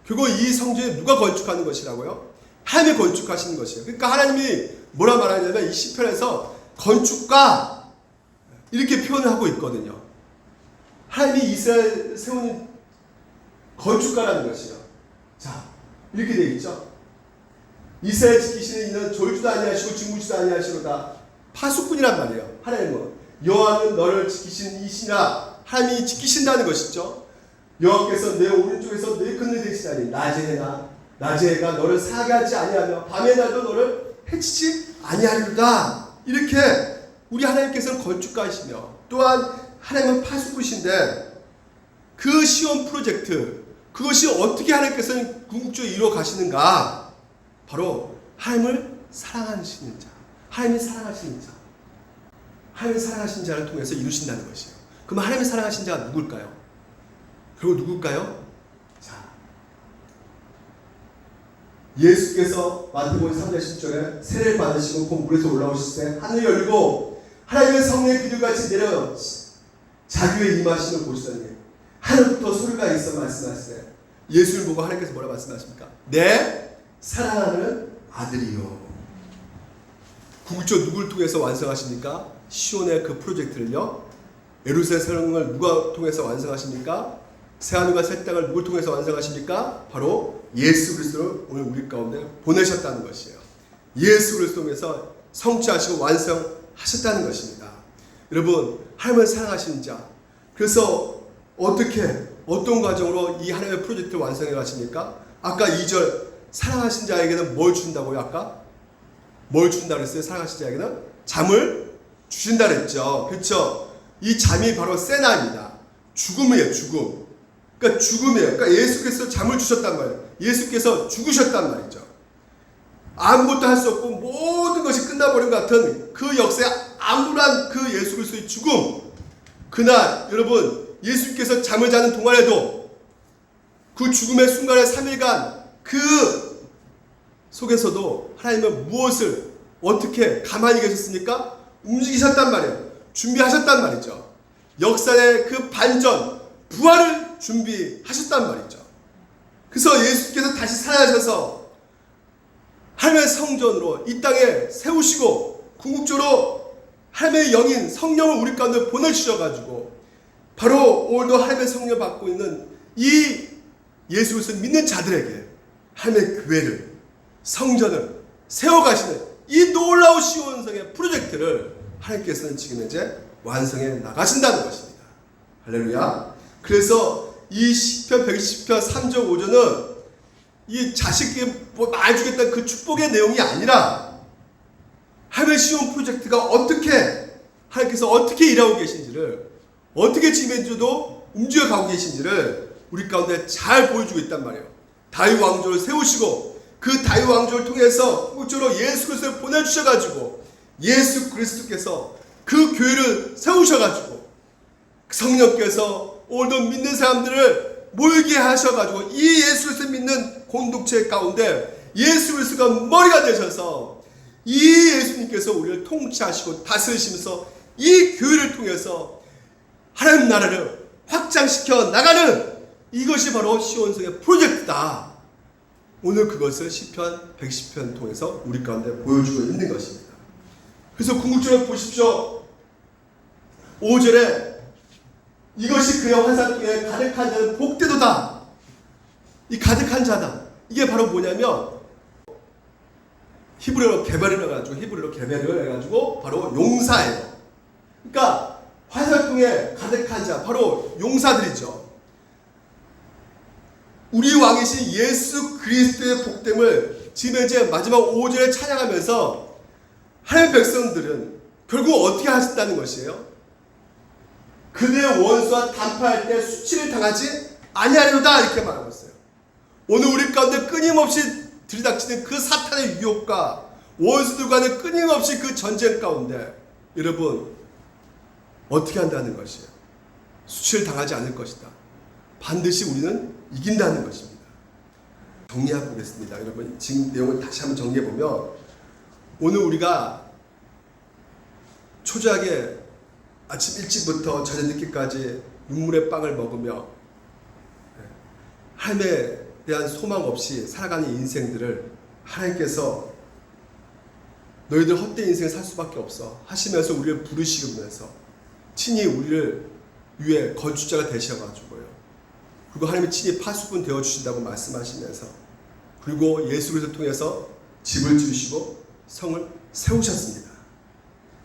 결국 이 성전이 누가 건축하는 것이라고요? 하나님이 건축하시는 것이에요. 그러니까 하나님이 뭐라 말하냐면 이 시편에서 건축가 이렇게 표현을 하고 있거든요. 하나님이 이스라엘 세우는 건축가라는 것이요. 자, 이렇게 되어 있죠. 이스라엘 지키시는 이는 졸지도 아니하시고 중부지도 아니하시로다. 파수꾼이란 말이에요. 하나님은 여호와는 너를 지키시는 이시나, 하나님이 지키신다는 것이죠. 여호와께서 내 오른쪽에서 내 근을 대시다니 낮에 해가 너를 사게 하지 아니하며 밤의 날도 너를 해치지 아니하리로다. 이렇게 우리 하나님께서는 건축가이시며 또한 하나님은 파수꾼이신데 그 시온 프로젝트, 그것이 어떻게 하나님께서는 궁극적으로 이루어 가시는가? 바로 하나님을 사랑하시는 자, 하나님이 사랑하시는 자, 하나님을 사랑하신 자를 통해서 이루신다는 것이에요. 그럼 하나님을 사랑하신 자가 누굴까요? 그리고 누굴까요? 자, 예수께서 마태복음 3장 10절에 세례를 받으시고 곧 물에서 올라오실 때 하늘이 열리고 하나님의 성령이 비둘기같이 내려 자기 위에 임하시는 보시더니 하늘부터 소리가 있어 말씀하시되, 예수를 보고 하나님께서 뭐라 말씀하십니까? 내 사랑하는 아들이요. 궁극적으로 누구를 통해서 완성하십니까? 시온의 그 프로젝트를요. 예루살렘 성을 누가 통해서 완성하십니까? 새하늘과 새 땅을 누굴 통해서 완성하십니까? 바로 예수 그리스도를 오늘 우리 가운데 보내셨다는 것이에요. 예수 그리스도 통해서 성취하시고 완성하셨다는 것입니다. 여러분, 하나님을 사랑하시는 자, 그래서 어떤 과정으로 이 하나님의 프로젝트를 완성해 가십니까? 아까 2절 사랑하신 자에게는 뭘 준다고요? 아까 뭘 준다고 했어요? 사랑하신 자에게는 잠을 주신다 그랬죠. 그렇죠? 이 잠이 바로 세나입니다. 죽음이에요. 죽음. 그러니까 죽음이에요. 그러니까 예수께서 잠을 주셨단 말이에요. 예수께서 죽으셨단 말이죠. 아무것도 할 수 없고 모든 것이 끝나버린 것 같은 그 역사의 암울한 그 예수 그리스도의 죽음. 그날 여러분, 예수께서 잠을 자는 동안에도 그 죽음의 순간에 3일간 그 속에서도 하나님은 무엇을 어떻게 가만히 계셨습니까? 움직이셨단 말이에요. 준비하셨단 말이죠. 역사의 그 반전, 부활을 준비하셨단 말이죠. 그래서 예수께서 다시 살아나셔서 하나님의 성전으로 이 땅에 세우시고 궁극적으로 하나님의 영인 성령을 우리 가운데 보내주셔가지고 바로 오늘도 하나님의 성령 받고 있는 이 예수 그리스도를 믿는 자들에게 하나님의 교회를, 성전을 세워가시는 이 놀라운 시온성의 프로젝트를 하나님께서는 지금 현재 완성해 나가신다는 것입니다. 할렐루야. 그래서 이 시편 120편 3절 5절은 이 자식에게 뭐 많이 주겠다는 그 축복의 내용이 아니라 하나님의 시온 프로젝트가 하나님께서 어떻게 일하고 계신지를, 어떻게 지금 현재도 움직여가고 계신지를 우리 가운데 잘 보여주고 있단 말이에요. 다윗 왕조를 세우시고 그 다윗 왕조를 통해서 궁극적으로 예수 그리스도를 보내주셔가지고 예수 그리스도께서 그 교회를 세우셔가지고 성령께서 오늘도 믿는 사람들을 모이게 하셔가지고 이 예수 그리스도 믿는 공동체 가운데 예수 그리스도가 머리가 되셔서 이 예수님께서 우리를 통치하시고 다스리시면서 이 교회를 통해서 하나님 나라를 확장시켜 나가는 이것이 바로 시온성의 프로젝트다. 오늘 그것을 시편 110편 통해서 우리 가운데 보여주고 있는 것입니다. 그래서 궁극적으로 보십시오. 5절에 이것이 그의 환상중에 가득한 자는 복되도다. 이 가득한 자다. 이게 바로 뭐냐면 히브리어로 개베르를 해가지고 바로 용사예요. 그러니까 환상중에 가득한 자 바로 용사들이죠. 우리 왕이신 예수 그리스도의 복됨을 지금 이제 마지막 5절에 찬양하면서 하나님 백성들은 결국 어떻게 하신다는 것이에요? 그들의 원수와 담파할 때 수치를 당하지 아니하리로다 이렇게 말하고 있어요. 오늘 우리 가운데 끊임없이 들이닥치는 그 사탄의 유혹과 원수들과는 끊임없이 그 전쟁 가운데 여러분 어떻게 한다는 것이에요? 수치를 당하지 않을 것이다. 반드시 우리는 이긴다는 것입니다. 정리해 보겠습니다. 여러분 지금 내용을 다시 한번 정리해 보면 오늘 우리가 초저하게 아침 일찍부터 저녁 늦게까지 눈물의 빵을 먹으며 하나님에 대한 소망 없이 살아가는 인생들을 하나님께서 너희들 헛된 인생을 살 수밖에 없어 하시면서 우리를 부르시면서 친히 우리를 위해 건축자가 되셔가지고요. 그리고 하나님이 친히 파수꾼 되어주신다고 말씀하시면서 그리고 예수 그리스도를 통해서 집을 지으시고 성을 세우셨습니다.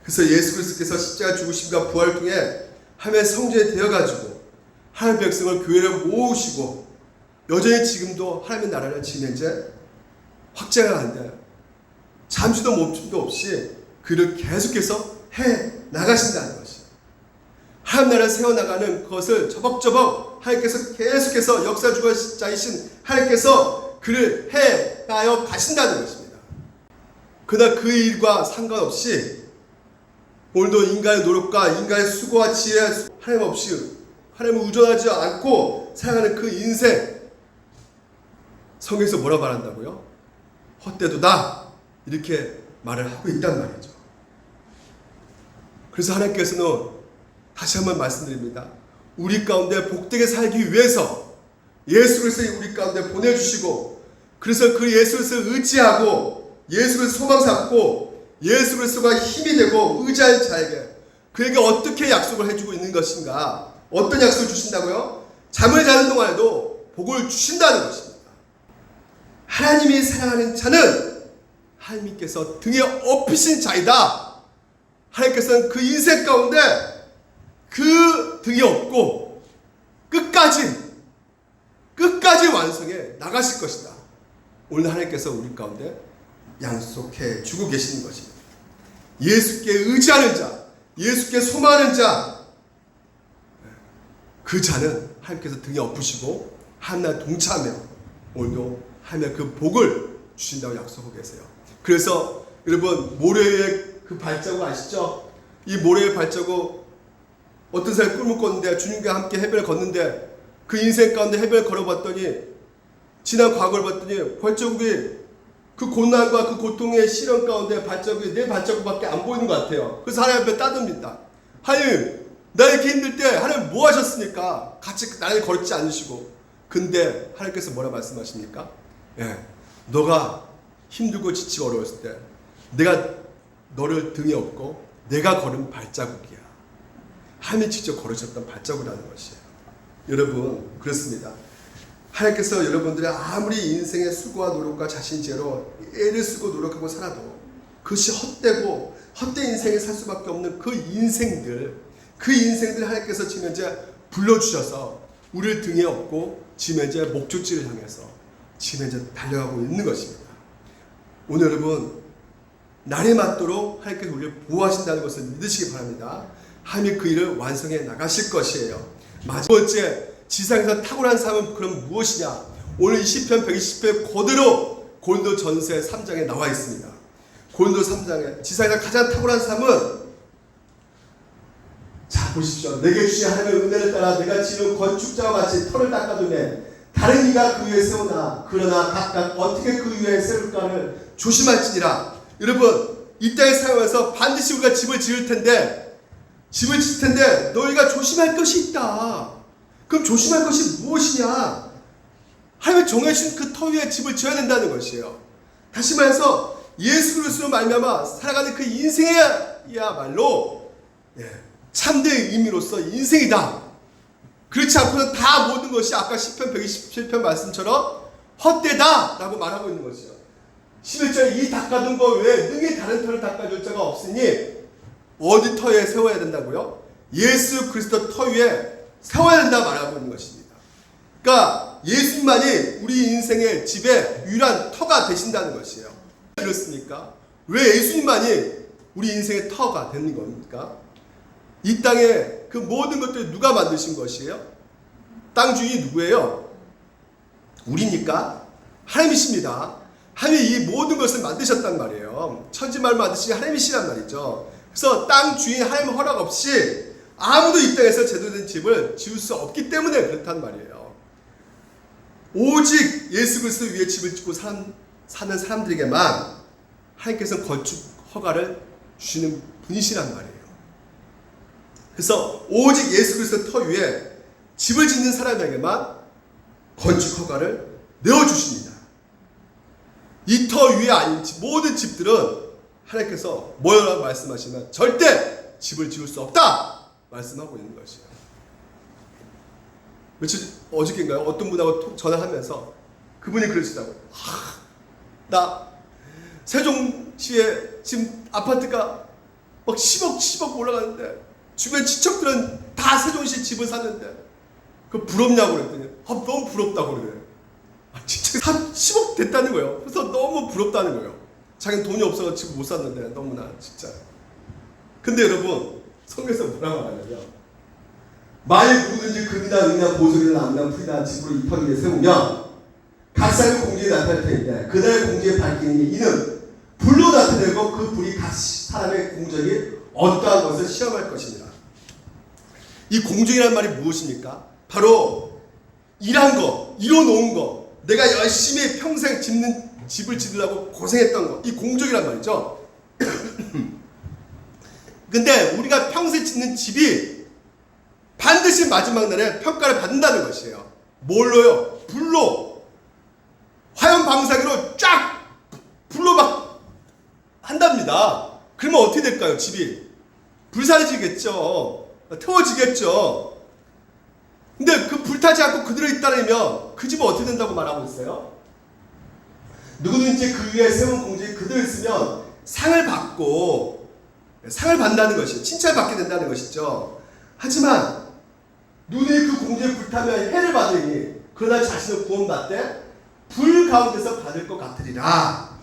그래서 예수 그리스도께서 십자가 죽으심과 부활을 통해 하나님의 성전이 되어가지고 하나님의 백성을 교회를 모으시고 여전히 지금도 하나님의 나라를 지금 이제 확장하는데 잠시도 멈춤도 없이 그를 계속해서 해 나가신다는 것이에요. 하나님 나라를 세워나가는 것을 저벅저벅 하나님께서 계속해서 역사 주관자이신 하나님께서 그를 해 나가어 가신다는 것입니다. 그러나 그 일과 상관없이 오늘도 인간의 노력과 인간의 수고와 지혜 하나님 없이 하나님을 의존하지 않고 살아가는 그 인생 성경에서 뭐라 말한다고요? 헛되도다 이렇게 말을 하고 있단 말이죠. 그래서 하나님께서는 다시 한번 말씀드립니다. 우리 가운데 복되게 살기 위해서 예수 그리스도를 우리 가운데 보내주시고 그래서 그 예수 그리스도를 의지하고 예수 그리스도 소망 삼고 예수 그리스도가 힘이 되고 의지할 자에게 그에게 어떻게 약속을 해주고 있는 것인가? 어떤 약속을 주신다고요? 잠을 자는 동안에도 복을 주신다는 것입니다. 하나님이 사랑하는 자는 하나님께서 등에 업히신 자이다. 하나님께서는 그 인생 가운데 그 등에 업고 끝까지 완성해 나가실 것이다. 오늘 하나님께서 우리 가운데 약속해 주고 계시는 것입니다. 예수께 의지하는 자, 예수께 소망하는 자, 그 자는 하나님께서 등에 엎으시고 하나님 동참하며 오늘도 하나님의 그 복을 주신다고 약속하고 계세요. 그래서 여러분 모래의 그 발자국 아시죠? 이 모래의 발자국 어떤 사람이 꿈을 꿨는데 주님과 함께 해변을 걷는데 그 인생 가운데 해변을 걸어봤더니 지난 과거를 봤더니 발자국이 그 고난과 그 고통의 시련 가운데 발자국이 내 발자국밖에 안 보이는 것 같아요. 그래서 하나님 앞에 따듭니다. 하나님 나 이렇게 힘들 때 하나님 뭐 하셨습니까? 같이 나를 걸지 않으시고 근데 하나님께서 뭐라 말씀하십니까? 너가 힘들고 지치고 어려웠을 때 내가 너를 등에 업고 내가 걸은 발자국이야. 하나님이 직접 걸으셨던 발자국이라는 것이에요. 여러분 그렇습니다. 하나님께서 여러분들의 아무리 인생의 수고와 노력과 자신제로 애를 쓰고 노력하고 살아도 그것이 헛되고 헛된 인생을 살 수밖에 없는 그 인생들 하나님께서 지금 현재 불러주셔서 우리를 등에 업고 지금 현재 목적지를 향해서 지금 현재 달려가고 있는 것입니다. 오늘 여러분 날이 맞도록 하나님께서 우리를 보호하신다는 것을 믿으시기 바랍니다. 하나님이 그 일을 완성해 나가실 것이에요. 마지막 번째 지상에서 탁월한 삶은 그럼 무엇이냐? 오늘 이 시편 120편 그대로 고린도 전서 3장에 나와 있습니다. 고린도 3장에 지상에서 가장 탁월한 삶은 자, 보십시오. 내게 주신 하나님의 은혜를 따라 내가 지은 건축자와 같이 터를 닦아두네. 다른 이가 그 위에 세우나 그러나 각각 어떻게 그 위에 세울까를 조심할지니라. 여러분, 이 땅에 살면서 반드시 우리가 집을 지을 텐데 너희가 조심할 것이 있다. 그럼 조심할 것이 무엇이냐? 하나님이 정해주신 그 터 위에 집을 지어야 된다는 것이에요. 다시 말해서 예수 그리스도로 말미암아 살아가는 그 인생이야말로 참된 의미로서 인생이다. 그렇지 않고는 다 모든 것이 아까 시편 127편 말씀처럼 헛되다 라고 말하고 있는 것이죠. 11절에 이 닦아둔 거 외에 능히 다른 터를 닦아줄 자가 없으니 어디 터에 세워야 된다고요? 예수 그리스도 터 위에 세워야 된다 말하고 있는 것입니다. 그러니까 예수님만이 우리 인생의 집의 유일한 터가 되신다는 것이에요. 그렇습니까? 왜 예수님만이 우리 인생의 터가 되는 겁니까? 이 땅에 그 모든 것들을 누가 만드신 것이에요? 땅 주인이 누구예요? 우리니까? 하나님이십니다. 하나님이 이 모든 것을 만드셨단 말이에요. 천지만을 만드신 하나님이시란 말이죠. 그래서 땅 주인 하나님 허락 없이 아무도 이 땅에서 제대로 된 집을 지을 수 없기 때문에 그렇단 말이에요. 오직 예수 그리스도 위에 집을 짓고 사는 사람들에게만 하나님께서는 건축 허가를 주시는 분이시란 말이에요. 그래서 오직 예수 그리스도 터 위에 집을 짓는 사람에게만 건축 허가를 내어주십니다. 이 터 위에 아닌 모든 집들은 하나님께서 뭐라고 말씀하시면 절대 집을 지을 수 없다 말씀하고 있는 것이에요. 며칠 어저께인가요? 어떤 분하고 전화하면서 그분이 그러시다고. 나 세종시에 지금 아파트가 막 10억 올라가는데 주변 친척들은 다 세종시 집을 샀는데 그 부럽냐고 그랬더니 너무 부럽다고 그래. 진짜 10억 됐다는 거예요. 그래서 너무 부럽다는 거예요. 자기는 돈이 없어서 집을 못 샀는데 너무나 진짜. 근데 여러분 성경에서 뭐라고 하냐면 만일 누구든지 금이나 은이나 보석이나 나무나 풀이나 집으로 이 터 위에 세우면 각 사람의 공중에 나타날 테니까 그날의 공중에 밝히는 이는 불로 나타내고 그 불이 각 사람의 공적이 어떠한 것을 시험할 것입니다. 이 공적이라는 말이 무엇입니까? 바로 일한 거, 이뤄놓은 거, 내가 열심히 평생 집을 짓으려고 고생했던 거, 이 공적이란 말이죠. 근데 우리가 평생 짓는 집이 반드시 마지막 날에 평가를 받는다는 것이에요. 뭘로요? 불로. 화염 방사기로 쫙 불로 막 한답니다. 그러면 어떻게 될까요? 집이 불사르지겠죠. 태워지겠죠. 근데 그 불타지 않고 그대로 있다면 그 집은 어떻게 된다고 말하고 있어요? 누구든지 그 위에 세운 공적이 그대로 있으면 상을 받는다는 것이죠. 칭찬을 받게 된다는 것이죠. 하지만 누구든지 그 공적이 불타면 해를 받으니 그러나 자신을 구원받되 불 가운데서 받을 것 같으리라.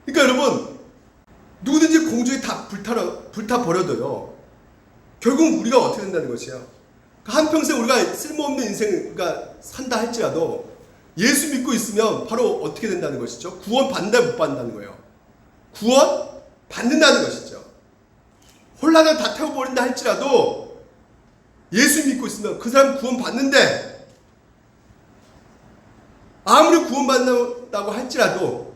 그러니까 여러분 누구든지 공적이 다 불타버려도요 결국 우리가 어떻게 된다는 것이에요. 한평생 우리가 쓸모없는 인생을 산다 할지라도 예수 믿고 있으면 바로 어떻게 된다는 것이죠? 구원 받는다 못 받는다는 거예요. 구원 받는다는 것이죠. 혼란을 다 태워버린다 할지라도 예수 믿고 있으면 그 사람 구원 받는데 아무리 구원 받는다고 할지라도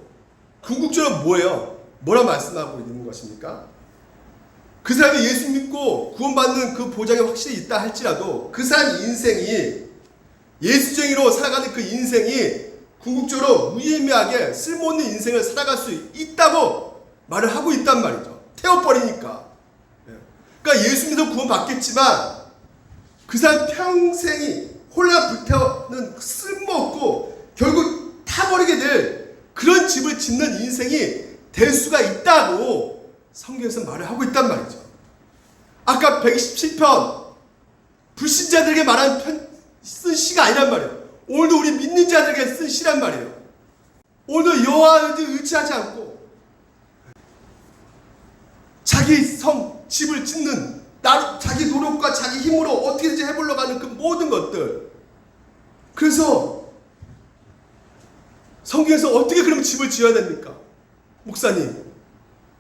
궁극적으로 뭐예요? 뭐라 말씀하고 있는 것입니까? 그 사람이 예수 믿고 구원받는 그 보장이 확실히 있다 할지라도 그 사람 인생이 예수쟁이로 살아가는 그 인생이 궁극적으로 무의미하게 쓸모없는 인생을 살아갈 수 있다고 말을 하고 있단 말이죠. 태워버리니까. 그러니까 예수 믿어 구원받겠지만 그 사람 평생이 홀라 불태우는 쓸모없고 결국 타버리게 될 그런 집을 짓는 인생이 될 수가 있다고 성경에서 말을 하고 있단 말이죠. 아까 127편 불신자들에게 쓴 시가 아니란 말이에요. 오늘도 우리 믿는 자들에게 쓴 시란 말이에요. 오늘도 여호와를 의지하지 않고 자기 집을 짓는 자기 노력과 자기 힘으로 어떻게든지 해보려고 하는 그 모든 것들. 그래서 성경에서 어떻게 그럼 집을 지어야 됩니까? 목사님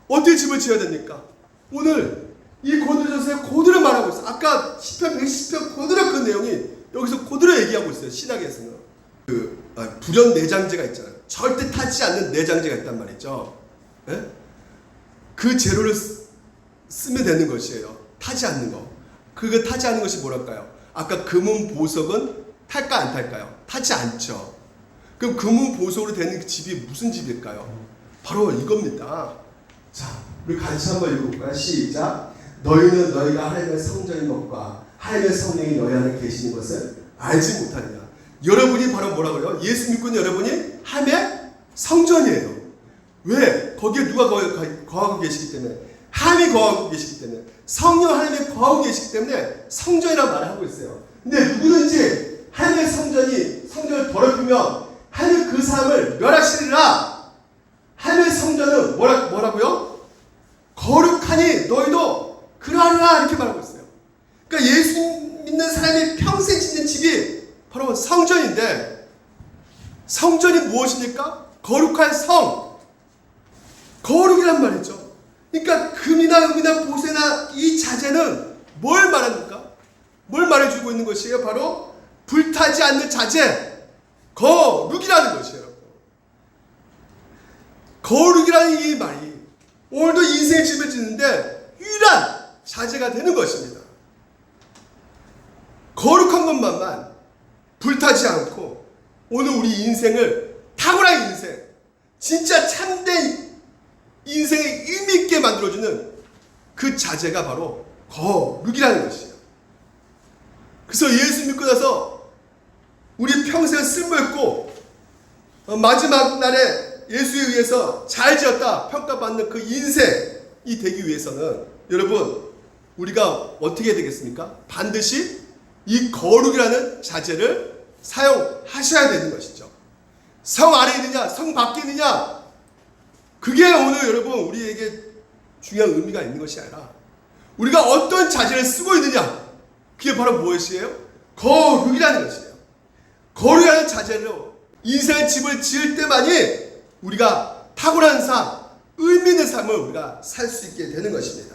어떻게 집을 지어야 됩니까? 오늘 이 고린도전서 보세요. 그대로 말하고 있어요. 아까 시편 110편 그대로 그 내용이 여기서 그대로 얘기하고 있어요. 신학에서는 불연 내장제가 있잖아요. 절대 타지 않는 내장제가 있단 말이죠. 예? 그 재료를 쓰면 되는 것이에요. 타지 않는 거. 그거 타지 않는 것이 뭐랄까요? 아까 금은 보석은 탈까 안 탈까요? 타지 않죠. 그럼 금은 보석으로 되는 그 집이 무슨 집일까요? 바로 이겁니다. 자, 우리 같이 한번 읽어볼까요? 시작. 너희는 너희가 하나님의 성전인 것과 하나님의 성령이 너희 안에 계시는 것을 알지 못하느냐. 여러분이 바로 뭐라고요? 예수 믿고 있는 여러분이 하나님의 성전이에요. 왜? 거기에 누가 거하고 계시기 때문에, 하나님이 거하고 계시기 때문에, 성령 하나님이 거하고 계시기 때문에 성전이라고 말을 하고 있어요. 근데 누구든지 하나님의 성전을 더럽히면 하나님 그 사람을 멸하시리라. 하나님의 성전은 뭐라고요? 거룩하니 너희도 그러하라 이렇게 말하고 있어요. 그러니까 예수 믿는 사람이 평생 짓는 집이 바로 성전인데, 성전이 무엇입니까? 거룩한 성, 거룩이란 말이죠. 그러니까 금이나 은이나 보세나 이 자재는 뭘 말합니까? 뭘 말해주고 있는 것이에요? 바로 불타지 않는 자재, 거룩이라는 것이에요. 거룩이라는 이 말이 오늘도 인생의 집을 짓는데 유일한 자재가 되는 것입니다. 거룩한 것만만 불타지 않고 오늘 우리 인생을 탁월한 인생, 진짜 참된 인생의 의미 있게 만들어주는 그 자재가 바로 거룩이라는 것이에요. 그래서 예수 믿고 나서 우리 평생 쓸모있고 마지막 날에 예수에 의해서 잘 지었다 평가받는 그 인생이 되기 위해서는 여러분 우리가 어떻게 해야 되겠습니까? 반드시 이 거룩이라는 자재를 사용하셔야 되는 것이죠. 성 안에 있느냐 성 밖에 있느냐, 그게 오늘 여러분 우리에게 중요한 의미가 있는 것이 아니라 우리가 어떤 자재를 쓰고 있느냐, 그게 바로 무엇이에요? 거룩이라는 것이에요. 거룩이라는 자재로 인생의 집을 지을 때만이 우리가 탁월한 삶, 의미 있는 삶을 우리가 살 수 있게 되는 것입니다.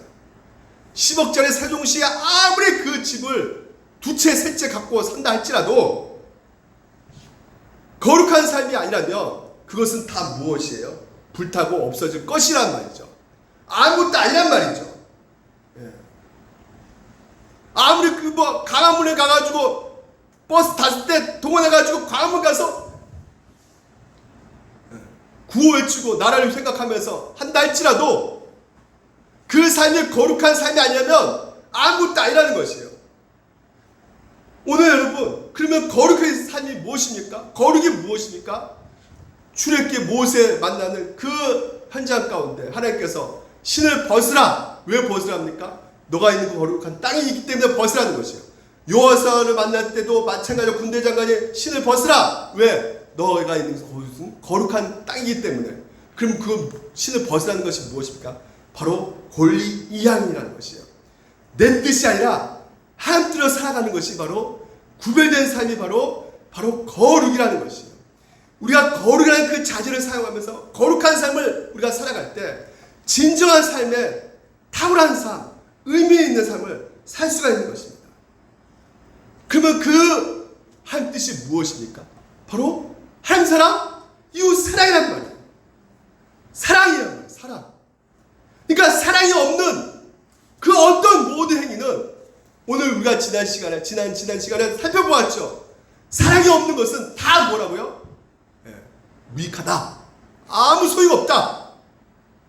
10억짜리 세종시에 아무리 그 집을 두 채, 세 채 갖고 산다 할지라도 거룩한 삶이 아니라면 그것은 다 무엇이에요? 불타고 없어질 것이란 말이죠. 아무것도 아니란 말이죠. 예. 아무리 광화문에 가가지고 버스 탔을 때 동원해가지고 광화문 가서 구호 외치고 나라를 생각하면서 한다 할지라도 그 삶이 거룩한 삶이 아니라면 아무것도 아니라는 것이에요. 오늘 여러분, 그러면 거룩한 삶이 무엇입니까? 거룩이 무엇입니까? 출애굽기 모세 만나는 그 현장 가운데 하나님께서 신을 벗으라. 왜 벗으랍니까? 너가 있는 그 거룩한 땅이 있기 때문에 벗으라는 것이에요. 여호와를 만날 때도 마찬가지로 군대 장관이 신을 벗으라. 왜? 너가 있는 곳은 거룩한 땅이기 때문에. 그럼 그 신을 벗으라는 것이 무엇입니까? 바로 권리이양이라는 것이에요. 내 뜻이 아니라 하나님 뜻으로 살아가는 것이 바로 구별된 삶이 바로 거룩이라는 것이에요. 우리가 거룩이라는 그 자질을 사용하면서 거룩한 삶을 우리가 살아갈 때 진정한 삶에 탁월한 삶, 의미 있는 삶을 살 수가 있는 것입니다. 그러면 그 하나님 뜻이 무엇입니까? 바로 하나님 사랑, 이웃 사랑이란 말이에요. 사랑이란 말이에요. 사랑. 그러니까 사랑이 없는 그 어떤 모든 행위는 오늘 우리가 지난 시간에 살펴보았죠. 사랑이 없는 것은 다 뭐라고요? 무익하다. 아무 소용없다.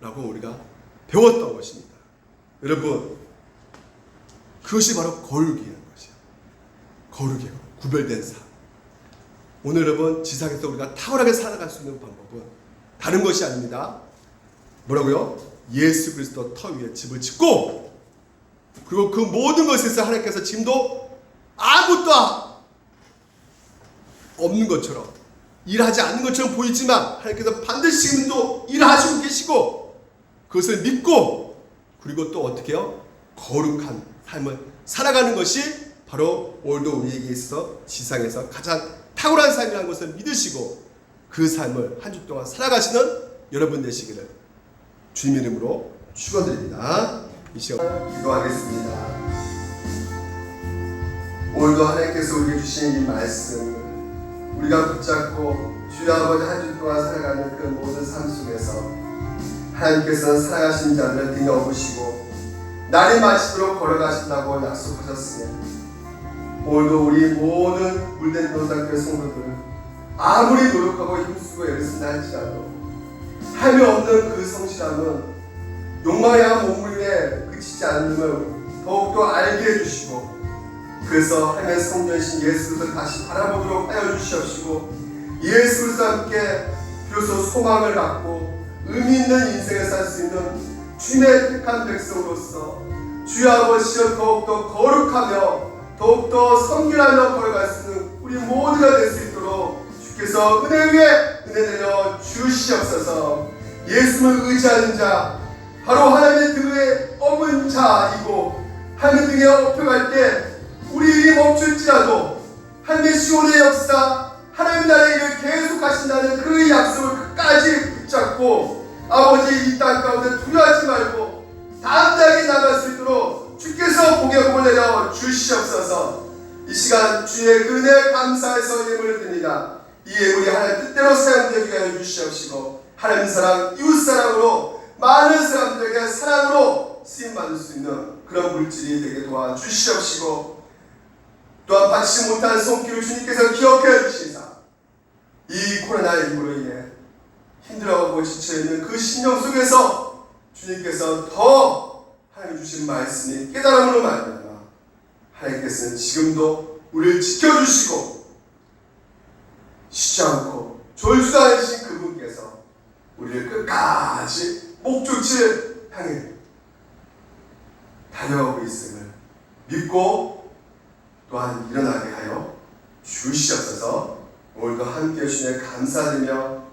라고 우리가 배웠던 것입니다. 여러분, 그것이 바로 거룩이라는 것이에요. 거룩이에요. 구별된 삶. 오늘 여러분 지상에서 우리가 탁월하게 살아갈 수 있는 방법은 다른 것이 아닙니다. 뭐라고요? 예수 그리스도 터 위에 집을 짓고, 그리고 그 모든 것에서 하나님께서 지금도 아무것도 없는 것처럼, 일하지 않는 것처럼 보이지만 하나님께서 반드시 지금도 일하시고 계시고, 그것을 믿고, 그리고 또 어떻게 해요? 거룩한 삶을 살아가는 것이 바로 오늘도 우리에게 있어 지상에서 가장 탁월한 삶이라는 것을 믿으시고 그 삶을 한 주 동안 살아가시는 여러분 되시기를 주님 이름으로 축원드립니다. 이 시간 기도하겠습니다. 오늘도 하나님께서 우리에게 주신 이 말씀 우리가 붙잡고 주여 아버지 한 주 동안 살아가는 그 모든 삶 속에서 하나님께서는 살아가신 자들을 등에 업으시고 날이 마치도록 걸어가신다고 약속하셨으니 오늘도 우리 모든 물된 노상교회 성도들 아무리 노력하고 힘쓰고 애를 쓴다 할지라도 삶이 없는 그 성실함은 욕망에 향한 몸부림에 그치지 않음을 더욱더 알게 해주시고 그래서 하나님의 성전이신 예수 그리스도를 다시 바라보도록 하여 주시옵시고 예수 그리스도와 함께 비로소 소망을 갖고 의미 있는 인생을 살 수 있는 주님의 택한 백성으로서 주여 아버지여 더욱더 거룩하며 더욱더 성결하며 걸어갈 수 있는 우리 모두가 될 수 있도록 주께서 은혜 위에 은혜 내려 주시옵소서. 예수를 의지하는 자 바로 하나님의 등에 업은 자이고 하나님 등에 업혀갈 때 우리 일이 멈출지라도 하나님의 시온의 역사 하나님 나라의 일을 계속하신다는 그 약속을 끝까지 붙잡고 아버지 이 땅 가운데 두려워하지 말고 담대하게 나갈 수 있도록 주께서 복의 복을 내려 주시옵소서. 이 시간 주의 그 은혜에 감사해서 예물을 드립니다. 이 예물이 하나님 뜻대로 사용되게 하여 주시옵시고 하나님 사랑 이웃사랑으로 많은 사람들에게 사랑으로 쓰임받을 수 있는 그런 물질이 되게 도와주시옵시고 또한 받지 못한 손길을 주님께서 기억해 주시사 이 코로나19로 인해 힘들어하고 지쳐있는 그 심령 속에서 주님께서 더 하나님 주신 말씀이 깨달음으로 말미암아 하나님께서는 지금도 우리를 지켜주시고 쉬지 않고 졸지도 않으신 그분께서 우리를 끝까지 목적지를 향해 달려가고 있음을 믿고 또한 일어나게 하여 주시옵소서. 오늘도 함께해 주시니 감사드리며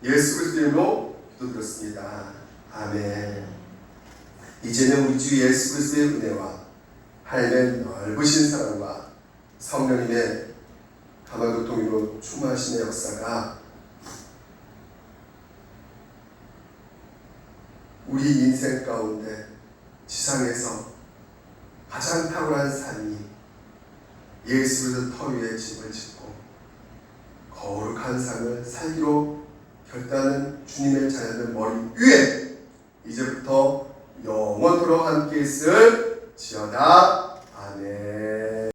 예수 그리스도 이름으로 기도드렸습니다. 아멘. 이제는 우리 주 예수 그리스도의 은혜와 하나님의 넓으신 사랑과 성령님의 감화교통으로 충만하심의 역사가 우리 인생 가운데 지상에서 가장 탁월한 삶이 예수 그리스도 터 위에 집을 짓고 거룩한 삶을 살기로 결단하는 주님의 자녀들 머리 위에 이제부터 영원토록 함께 있을 지어다.